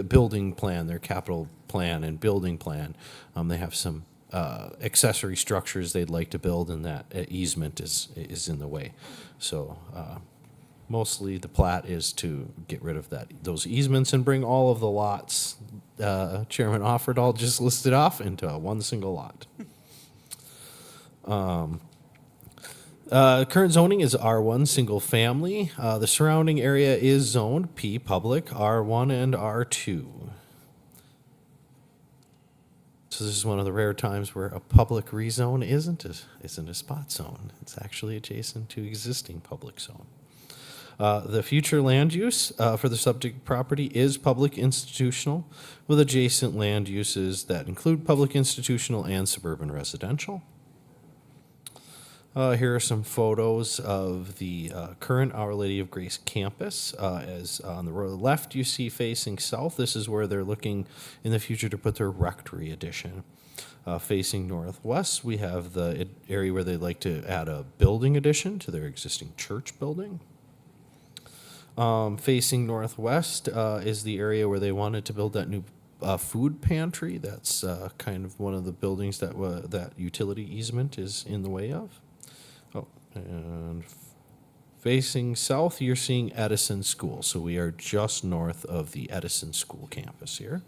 [SPEAKER 7] building plan, their capital plan and building plan. They have some accessory structures they'd like to build, and that easement is in the way. So mostly the plat is to get rid of those easements and bring all of the lots Chairman Offerdahl just listed off into one single lot. Current zoning is R1 single family. The surrounding area is zoned P public, R1 and R2. So this is one of the rare times where a public rezone isn't a spot zone. It's actually adjacent to existing public zone. The future land use for the subject property is public institutional, with adjacent land uses that include public institutional and suburban residential. Here are some photos of the current Our Lady of Grace campus. As on the left, you see facing south. This is where they're looking in the future to put their rectory addition. Facing northwest, we have the area where they'd like to add a building addition to their existing church building. Facing northwest is the area where they wanted to build that new food pantry. That's kind of one of the buildings that that utility easement is in the way of. Oh, and facing south, you're seeing Edison School. So we are just north of the Edison School campus here.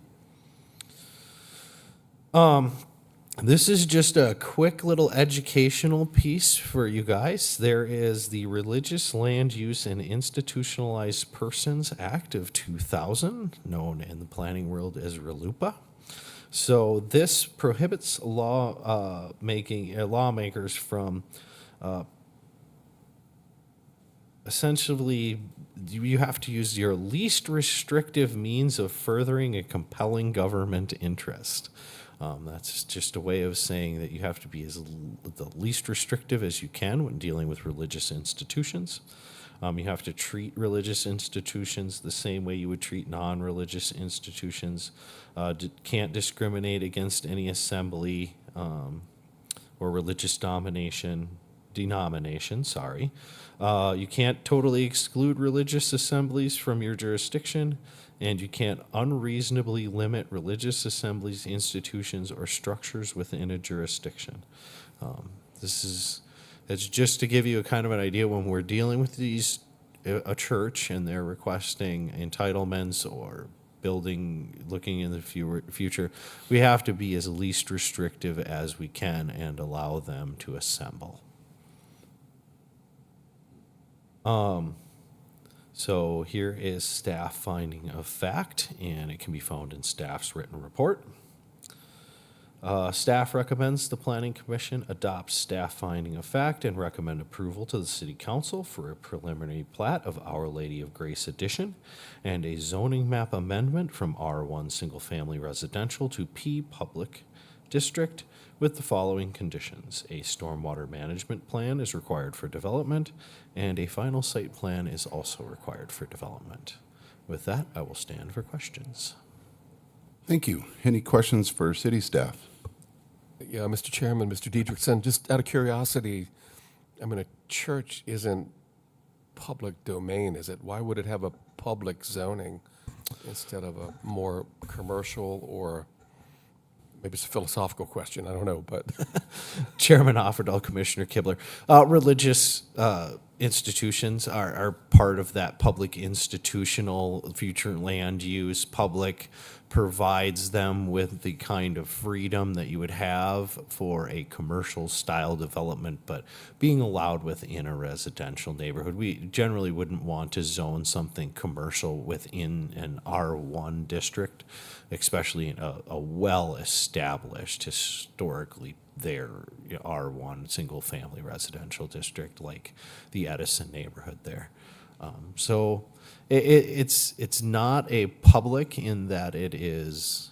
[SPEAKER 7] This is just a quick little educational piece for you guys. There is the Religious Land Use and Institutionalized Persons Act of 2000, known in the planning world as RLUIPA. So this prohibits lawmakers from essentially, you have to use your least restrictive means of furthering a compelling government interest. That's just a way of saying that you have to be the least restrictive as you can when dealing with religious institutions. You have to treat religious institutions the same way you would treat non-religious institutions. Can't discriminate against any assembly or religious denomination. You can't totally exclude religious assemblies from your jurisdiction, and you can't unreasonably limit religious assemblies, institutions, or structures within a jurisdiction. It's just to give you a kind of an idea when we're dealing with a church and they're requesting entitlements or looking in the future, we have to be as least restrictive as we can and allow them to assemble. So here is staff finding of fact, and it can be found in staff's written report. Staff recommends the Planning Commission adopt staff finding of fact and recommend approval to the City Council for a preliminary plat of Our Lady of Grace Addition and a zoning map amendment from R1 Single Family Residential to P Public District with the following conditions. A stormwater management plan is required for development, and a final site plan is also required for development. With that, I will stand for questions.
[SPEAKER 1] Thank you. Any questions for city staff?
[SPEAKER 5] Yeah, Mr. Chairman, Mr. Diedrichson, just out of curiosity, I mean, a church isn't public domain, is it? Why would it have a public zoning instead of a more commercial, or maybe it's a philosophical question, I don't know, but.
[SPEAKER 7] Chairman Offerdahl, Commissioner Kibler. Religious institutions are part of that public institutional future land use. Public provides them with the kind of freedom that you would have for a commercial style development, but being allowed within a residential neighborhood. We generally wouldn't want to zone something commercial within an R1 district, especially in a well-established, historically there, R1 single-family residential district like the Edison neighborhood there. So it's not a public in that it is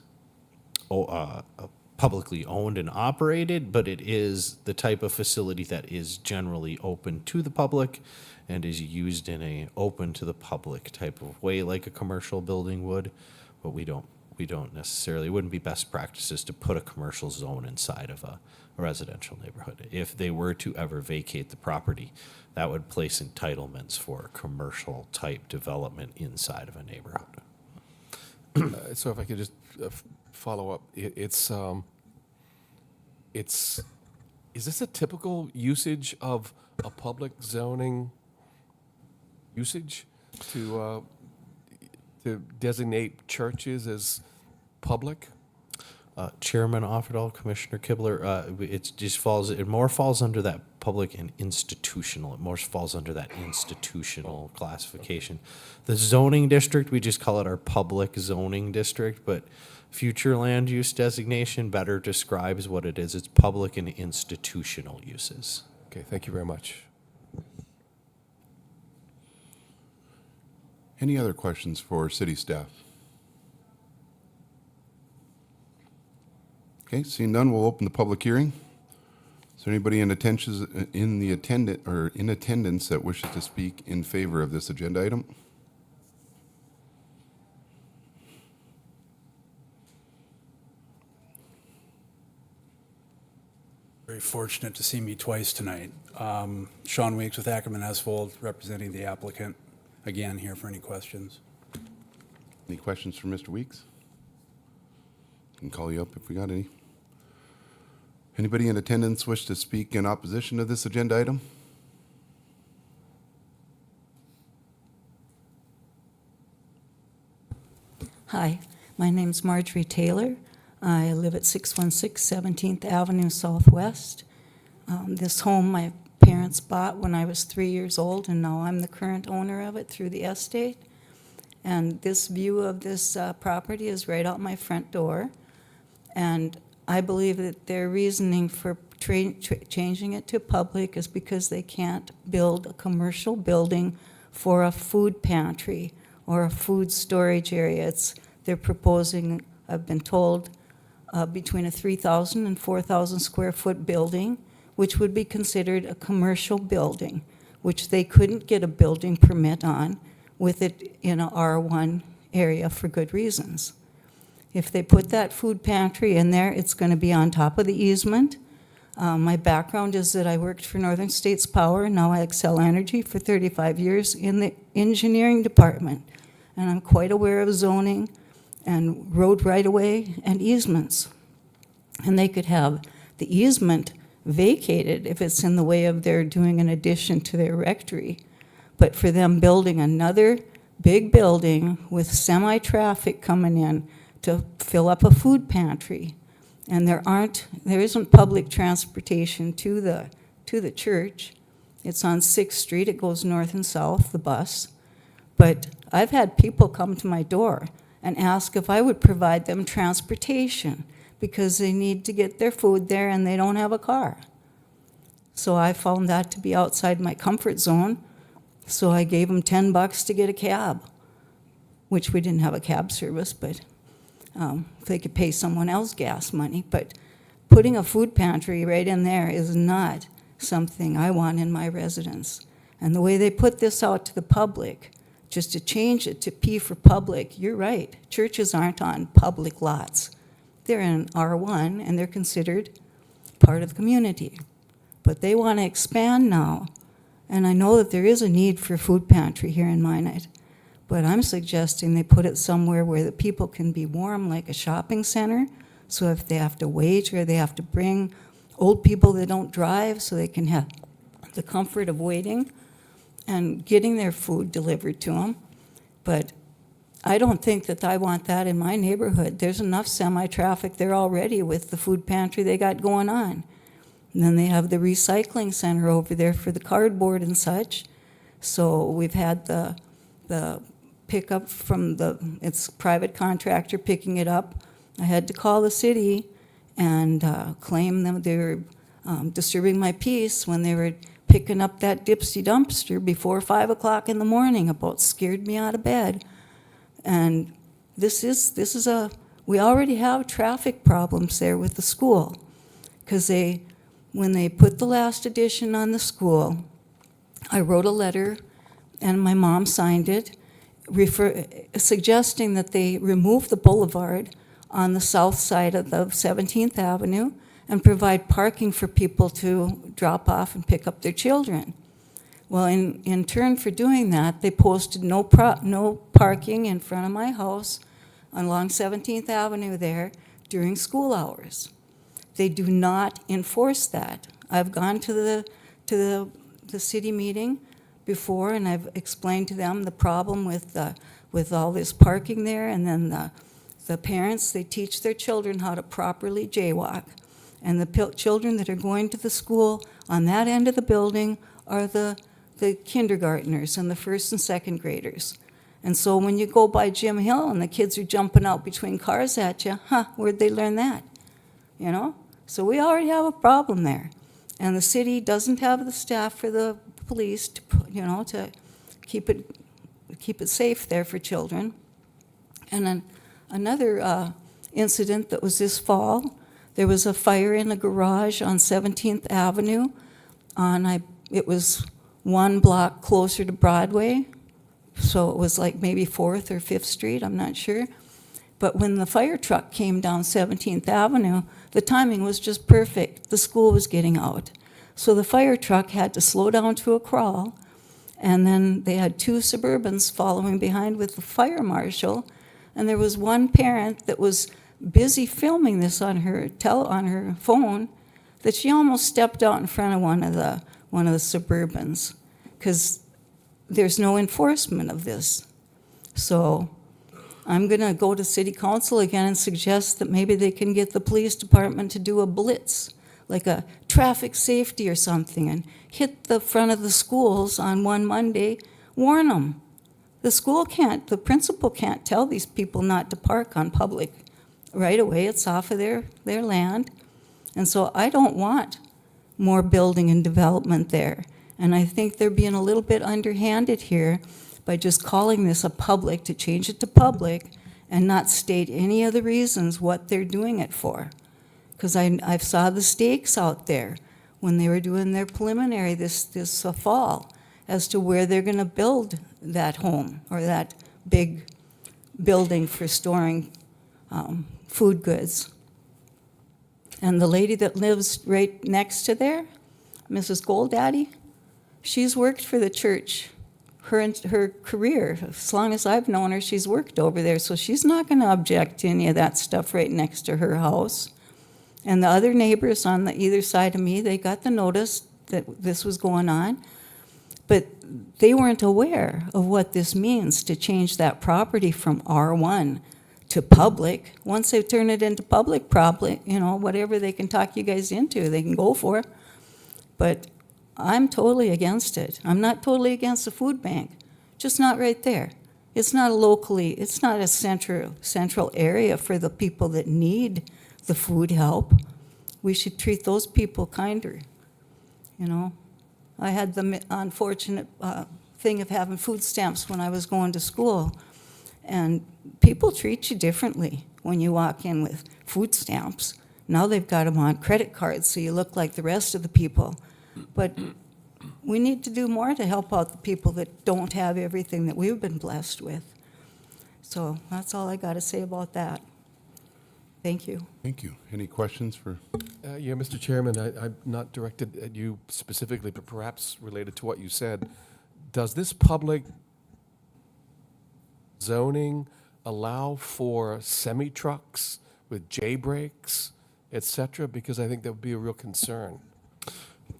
[SPEAKER 7] publicly owned and operated, but it is the type of facility that is generally open to the public and is used in a open to the public type of way like a commercial building would, but we don't necessarily, it wouldn't be best practices to put a commercial zone inside of a residential neighborhood. If they were to ever vacate the property, that would place entitlements for commercial type development inside of a neighborhood.
[SPEAKER 5] So if I could just follow up, is this a typical usage of a public zoning usage to designate churches as public?
[SPEAKER 7] Chairman Offerdahl, Commissioner Kibler, it more falls under that public and institutional. It more falls under that institutional classification. The zoning district, we just call it our public zoning district, but future land use designation better describes what it is. It's public and institutional uses.
[SPEAKER 5] Okay, thank you very much.
[SPEAKER 1] Any other questions for city staff? Okay, seeing none, we'll open the public hearing. Is there anybody in attendance that wishes to speak in favor of this agenda item?
[SPEAKER 8] Very fortunate to see me twice tonight. Sean Weeks with Ackerman Esfold, representing the applicant. Again, here for any questions.
[SPEAKER 1] Any questions for Mr. Weeks? Can call you up if we got any. Anybody in attendance wish to speak in opposition to this agenda item?
[SPEAKER 19] Hi, my name's Marjorie Taylor. I live at 616 17th Avenue Southwest. This home my parents bought when I was 3 years old, and now I'm the current owner of it through the estate. And this view of this property is right out my front door. And I believe that their reasoning for changing it to public is because they can't build a commercial building for a food pantry or a food storage area. They're proposing, I've been told, between a 3,000 and 4,000 square foot building, which would be considered a commercial building, which they couldn't get a building permit on with it in a R1 area for good reasons. If they put that food pantry in there, it's going to be on top of the easement. My background is that I worked for Northern States Power, now I Excel Energy, for 35 years in the engineering department. And I'm quite aware of zoning and road right-of-way and easements. And they could have the easement vacated if it's in the way of their doing an addition to their rectory. But for them building another big building with semi-traffic coming in to fill up a food pantry, and there isn't public transportation to the church. It's on 6th Street. It goes north and south, the bus. But I've had people come to my door and ask if I would provide them transportation because they need to get their food there and they don't have a car. So I found that to be outside my comfort zone. So I gave them $10 to get a cab, which we didn't have a cab service, but if they could pay someone else gas money. But putting a food pantry right in there is not something I want in my residence. And the way they put this out to the public, just to change it to P for public, you're right. Churches aren't on public lots. They're in R1 and they're considered part of the community. But they want to expand now. And I know that there is a need for a food pantry here in Minot. But I'm suggesting they put it somewhere where the people can be warm, like a shopping center. So if they have to wait or they have to bring old people that don't drive so they can have the comfort of waiting and getting their food delivered to them. But I don't think that I want that in my neighborhood. There's enough semi-traffic there already with the food pantry they got going on. And then they have the recycling center over there for the cardboard and such. So we've had the pickup from it's private contractor picking it up. I had to call the city and claim them they were disturbing my peace when they were picking up that dipsy dumpster before 5 o'clock in the morning. About scared me out of bed. And we already have traffic problems there with the school, because when they put the last addition on the school, I wrote a letter and my mom signed it, suggesting that they remove the boulevard on the south side of the 17th Avenue and provide parking for people to drop off and pick up their children. Well, in turn for doing that, they posted no parking in front of my house along 17th Avenue there during school hours. They do not enforce that. I've gone to the city meeting before, and I've explained to them the problem with all this parking there, and then The parents, they teach their children how to properly jaywalk. And the children that are going to the school on that end of the building are the kindergartners and the first and second graders. And so when you go by Jim Hill and the kids are jumping out between cars at you, where'd they learn that? You know? So we already have a problem there. And the city doesn't have the staff for the police to, to keep it safe there for children. And then another incident that was this fall, there was a fire in a garage on 17th Avenue. It was 1 block closer to Broadway, so it was like maybe 4th or 5th Street, I'm not sure. But when the fire truck came down 17th Avenue, the timing was just perfect. The school was getting out. So the fire truck had to slow down to a crawl, and then they had 2 Suburbans following behind with the fire marshal, and there was one parent that was busy filming this on her phone that she almost stepped out in front of one of the Suburbans because there's no enforcement of this. So I'm going to go to City Council again and suggest that maybe they can get the police department to do a blitz, like a traffic safety or something, and hit the front of the schools on one Monday, warn them. The principal can't tell these people not to park on public right away. It's off of their land. And so I don't want more building and development there. And I think they're being a little bit underhanded here by just calling this a public, to change it to public, and not state any of the reasons what they're doing it for. Because I saw the stakes out there when they were doing their preliminary this fall as to where they're going to build that home or that big building for storing food goods. And the lady that lives right next to there, Mrs. Goldaddy, she's worked for the church her career. As long as I've known her, she's worked over there, so she's not going to object to any of that stuff right next to her house. And the other neighbors on the either side of me, they got the notice that this was going on, but they weren't aware of what this means to change that property from R1 to public. Once they turn it into public, probably, whatever they can talk you guys into, they can go for. But I'm totally against it. I'm not totally against the food bank, just not right there. It's not a central area for the people that need the food help. We should treat those people kinder, I had the unfortunate thing of having food stamps when I was going to school, and people treat you differently when you walk in with food stamps. Now they've got them on credit cards, so you look like the rest of the people. But we need to do more to help out the people that don't have everything that we've been blessed with. So that's all I got to say about that. Thank you.
[SPEAKER 1] Thank you. Any questions for?
[SPEAKER 5] Yeah, Mr. Chairman, I'm not directed at you specifically, but perhaps related to what you said. Does this public zoning allow for semi-trucks with J brakes, et cetera? Because I think that would be a real concern.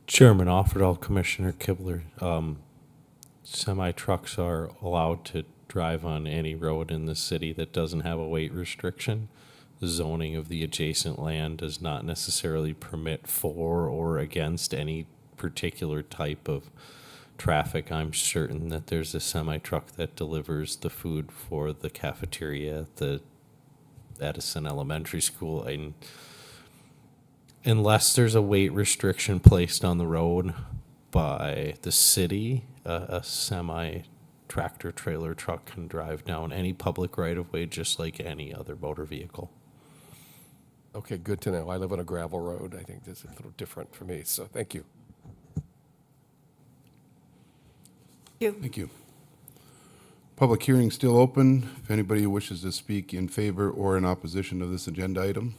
[SPEAKER 7] Chairman Offerdahl, Commissioner Kibler, semi-trucks are allowed to drive on any road in the city that doesn't have a weight restriction. The zoning of the adjacent land does not necessarily permit for or against any particular type of traffic. I'm certain that there's a semi-truck that delivers the food for the cafeteria at the Edison Elementary School. And unless there's a weight restriction placed on the road by the city, a semi-tractor trailer truck can drive down any public right-of-way just like any other motor vehicle.
[SPEAKER 5] Okay, good to know. I live on a gravel road. I think that's a little different for me, so thank you.
[SPEAKER 1] Thank you. Public hearing still open. If anybody wishes to speak in favor or in opposition to this agenda item.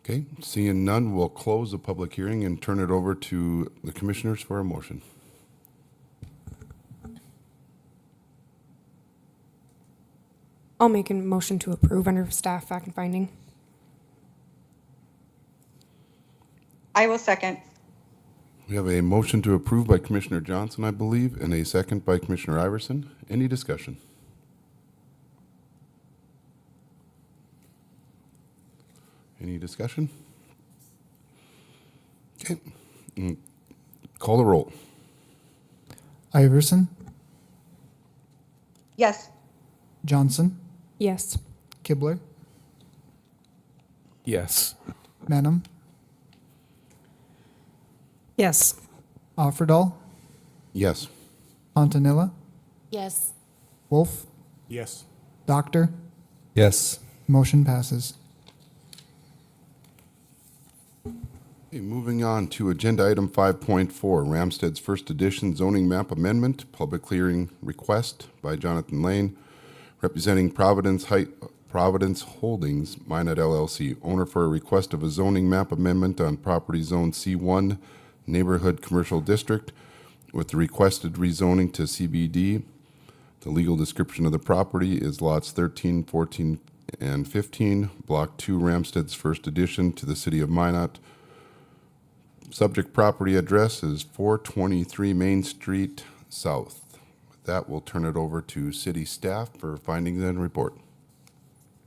[SPEAKER 1] Okay, seeing none, we'll close the public hearing and turn it over to the commissioners for a motion.
[SPEAKER 4] I'll make a motion to approve under staff fact and finding.
[SPEAKER 20] I will second.
[SPEAKER 1] We have a motion to approve by Commissioner Johnson, I believe, and a second by Commissioner Iverson. Any discussion? Any discussion? Okay. Call the roll.
[SPEAKER 2] Iverson,
[SPEAKER 20] Yes.
[SPEAKER 2] Johnson,
[SPEAKER 4] Yes.
[SPEAKER 2] Kibler,
[SPEAKER 5] Yes.
[SPEAKER 2] Manum,
[SPEAKER 4] Yes.
[SPEAKER 2] Offerdahl,
[SPEAKER 1] Yes.
[SPEAKER 2] Pontanilla,
[SPEAKER 6] Yes.
[SPEAKER 2] Wolf,
[SPEAKER 9] Yes.
[SPEAKER 2] Doctor.
[SPEAKER 9] Yes.
[SPEAKER 2] Motion passes.
[SPEAKER 1] Okay, moving on to agenda item 5.4, Ramstead's first edition zoning map amendment, public hearing request by Jonathan Lane, representing Providence Holdings, Minot LLC, owner for a request of a zoning map amendment on property zone C1, neighborhood commercial district, with the requested rezoning to CBD. The legal description of the property is lots 13, 14, and 15, Block 2, Ramstead's first addition to the city of Minot. Subject property address is 423 Main Street South. With that, we'll turn it over to city staff for findings and report.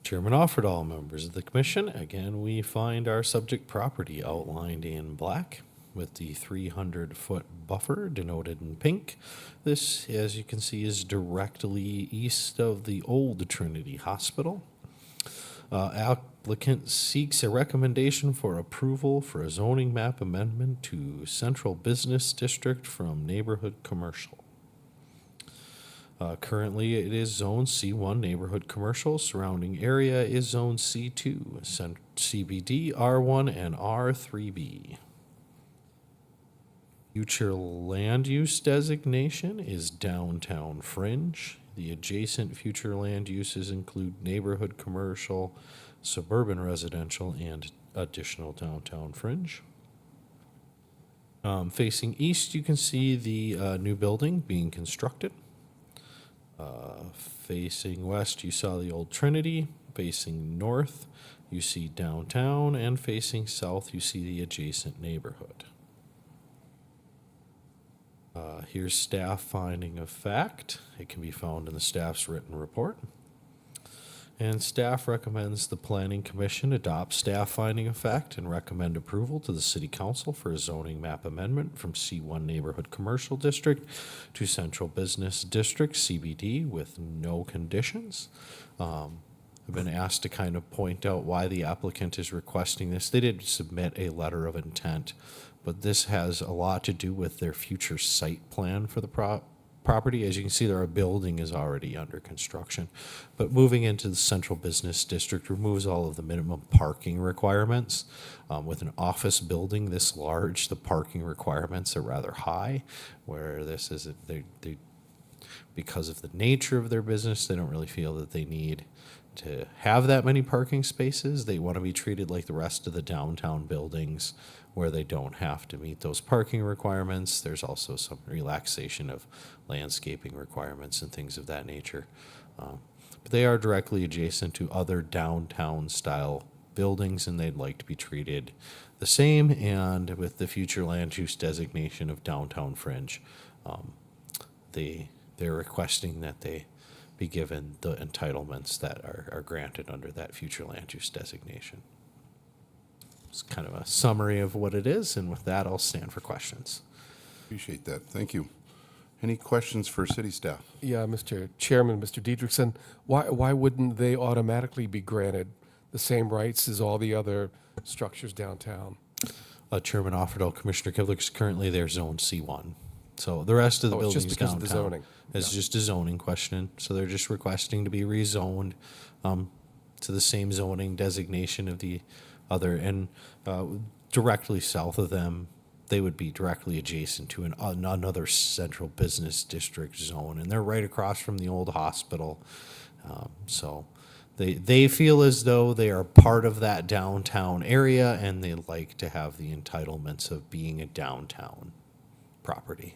[SPEAKER 7] Chairman Offerdahl, members of the commission, again, we find our subject property outlined in black with the 300-foot buffer denoted in pink. This, as you can see, is directly east of the old Trinity Hospital. Applicant seeks a recommendation for approval for a zoning map amendment to Central Business District from Neighborhood Commercial. Currently, it is Zone C1 Neighborhood Commercial. Surrounding area is Zone C2, CBD, R1, and R3B. Future land use designation is Downtown Fringe. The adjacent future land uses include neighborhood commercial, suburban residential, and additional downtown fringe. Facing east, you can see the new building being constructed. Facing west, you saw the old Trinity. Facing north, you see downtown. And facing south, you see the adjacent neighborhood. Here's staff finding of fact. It can be found in the staff's written report. And staff recommends the Planning Commission adopt staff finding of fact and recommend approval to the City Council for a zoning map amendment from C1 Neighborhood Commercial District to Central Business District, CBD, with no conditions. I've been asked to kind of point out why the applicant is requesting this. They did submit a letter of intent, but this has a lot to do with their future site plan for the property. As you can see, their building is already under construction. But moving into the Central Business District removes all of the minimum parking requirements. With an office building this large, the parking requirements are rather high, where this is, because of the nature of their business, they don't really feel that they need to have that many parking spaces. They want to be treated like the rest of the downtown buildings, where they don't have to meet those parking requirements. There's also some relaxation of landscaping requirements and things of that nature. But they are directly adjacent to other downtown style buildings, and they'd like to be treated the same. And with the future land use designation of downtown fringe, they're requesting that they be given the entitlements that are granted under that future land use designation. It's kind of a summary of what it is, and with that, I'll stand for questions.
[SPEAKER 1] Appreciate that. Thank you. Any questions for city staff?
[SPEAKER 5] Yeah, Mr. Chairman, Mr. Diedrichson, why wouldn't they automatically be granted the same rights as all the other structures downtown?
[SPEAKER 7] Chairman Offerdahl, Commissioner Kivler is currently their Zone C1. So the rest of the
[SPEAKER 5] It's
[SPEAKER 7] buildings
[SPEAKER 5] just because
[SPEAKER 7] downtown
[SPEAKER 5] of the zoning.
[SPEAKER 7] is just a zoning question. So they're just requesting to be rezoned to the same zoning designation of the other, and directly south of them, they would be directly adjacent to another central business district zone, and they're right across from the old hospital. So they feel as though they are part of that downtown area, and they like to have the entitlements of being a downtown property.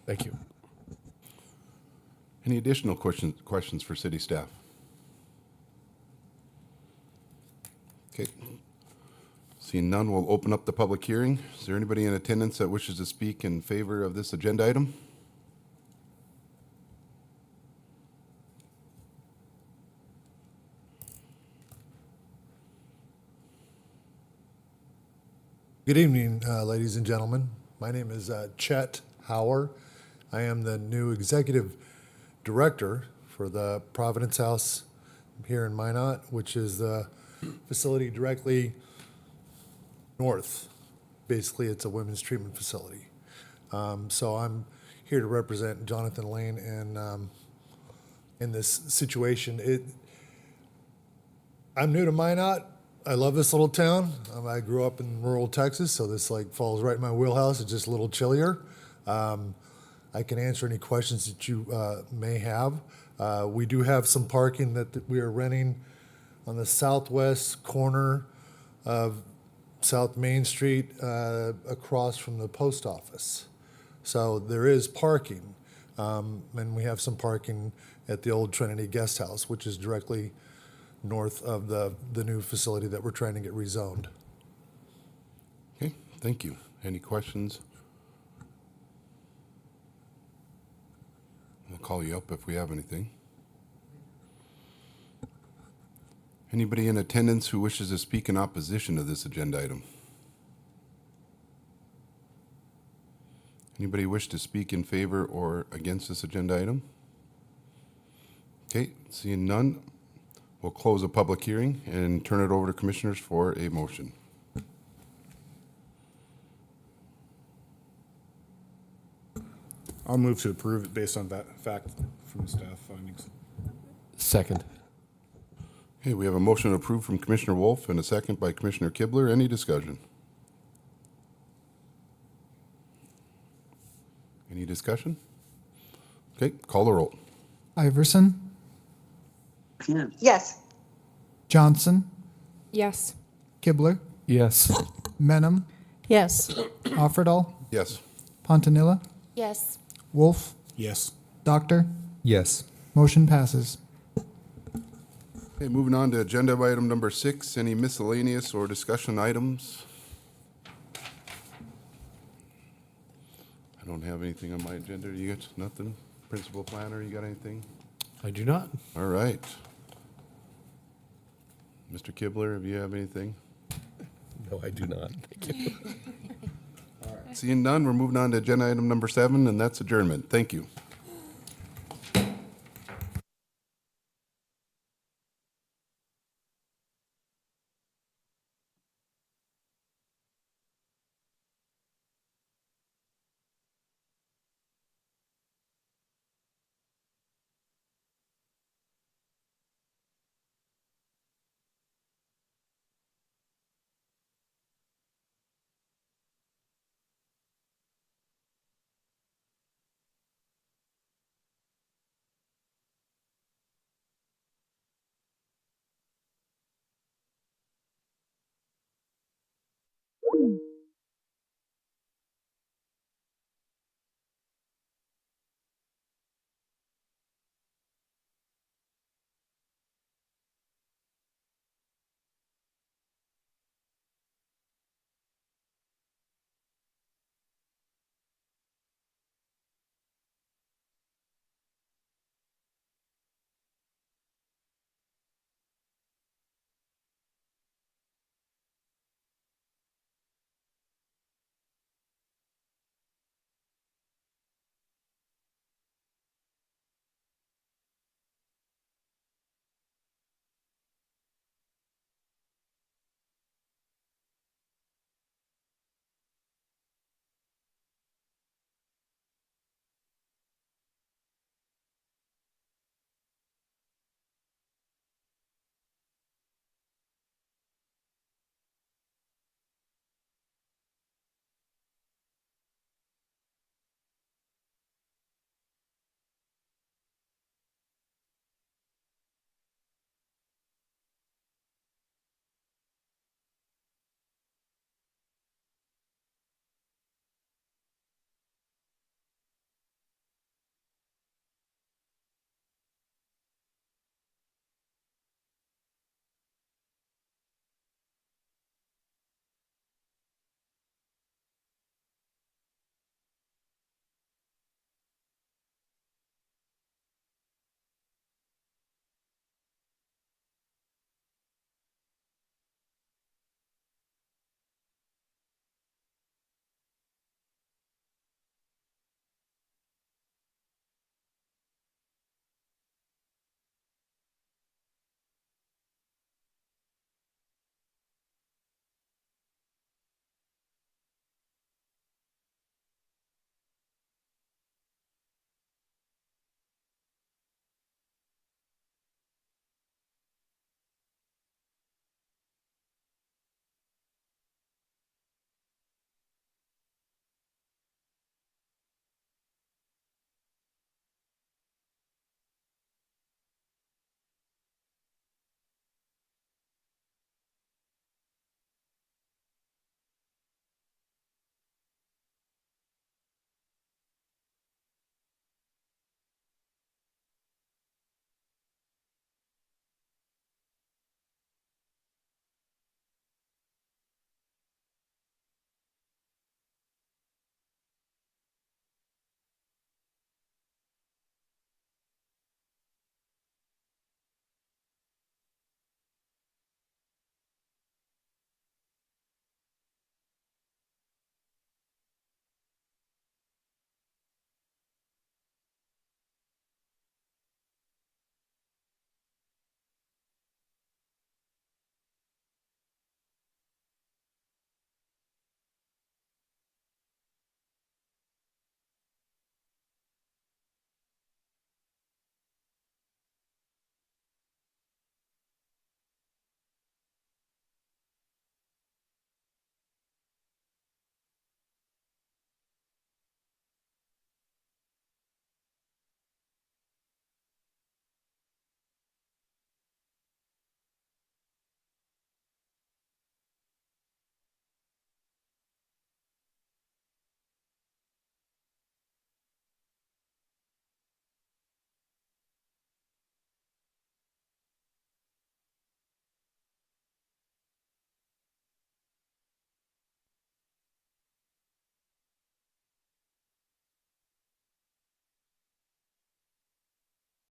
[SPEAKER 5] Thank you.
[SPEAKER 1] Any additional questions for city staff? Seeing none, we'll open up the public hearing. Is there anybody in attendance that wishes to speak in favor of this agenda item?
[SPEAKER 20] Good evening, ladies and gentlemen. My name is Chet Hauer. I am the new executive director for the Providence House here in Minot, which is the facility directly north. Basically, it's a women's treatment facility. So I'm here to represent Jonathan Lane and in this situation. I'm new to Minot. I love this little town. I grew up in rural Texas, so this like falls right in my wheelhouse. It's just a little chillier. I can answer any questions that you may have. We do have some parking that we are renting on the southwest corner of South Main Street across from the post office. So there is parking. And we have some parking at the old Trinity Guest House, which is directly north of the new facility that we're trying to get rezoned.
[SPEAKER 1] Okay, thank you. Any questions? We'll call you up if we have anything. Anybody in attendance who wishes to speak in opposition to this agenda item? Anybody wish to speak in favor or against this agenda item? Okay, seeing none, we'll close the public hearing and turn it over to commissioners for a motion.
[SPEAKER 9] I'll move to approve it based on that fact from staff findings.
[SPEAKER 5] Second.
[SPEAKER 1] Okay, we have a motion approved from Commissioner Wolf and a second by Commissioner Kibler. Any discussion? Any discussion? Okay, call the roll.
[SPEAKER 2] Iverson,
[SPEAKER 21] Yes.
[SPEAKER 2] Johnson,
[SPEAKER 4] Yes.
[SPEAKER 2] Kibler,
[SPEAKER 5] Yes.
[SPEAKER 2] Menham,
[SPEAKER 13] Yes.
[SPEAKER 2] Offerdahl,
[SPEAKER 1] Yes.
[SPEAKER 2] Pontanilla,
[SPEAKER 10] Yes.
[SPEAKER 2] Wolf,
[SPEAKER 9] Yes.
[SPEAKER 2] Doctor.
[SPEAKER 9] Yes.
[SPEAKER 2] Motion passes.
[SPEAKER 1] Okay, moving on to agenda item number 6, any miscellaneous or discussion items? I don't have anything on my agenda. You got nothing? Principal planner, you got anything?
[SPEAKER 7] I do not.
[SPEAKER 1] All right. Mr. Kibler, have you have anything?
[SPEAKER 5] No, I do not. Thank you.
[SPEAKER 1] Seeing none, we're moving on to agenda item number 7, and that's adjournment. Thank you.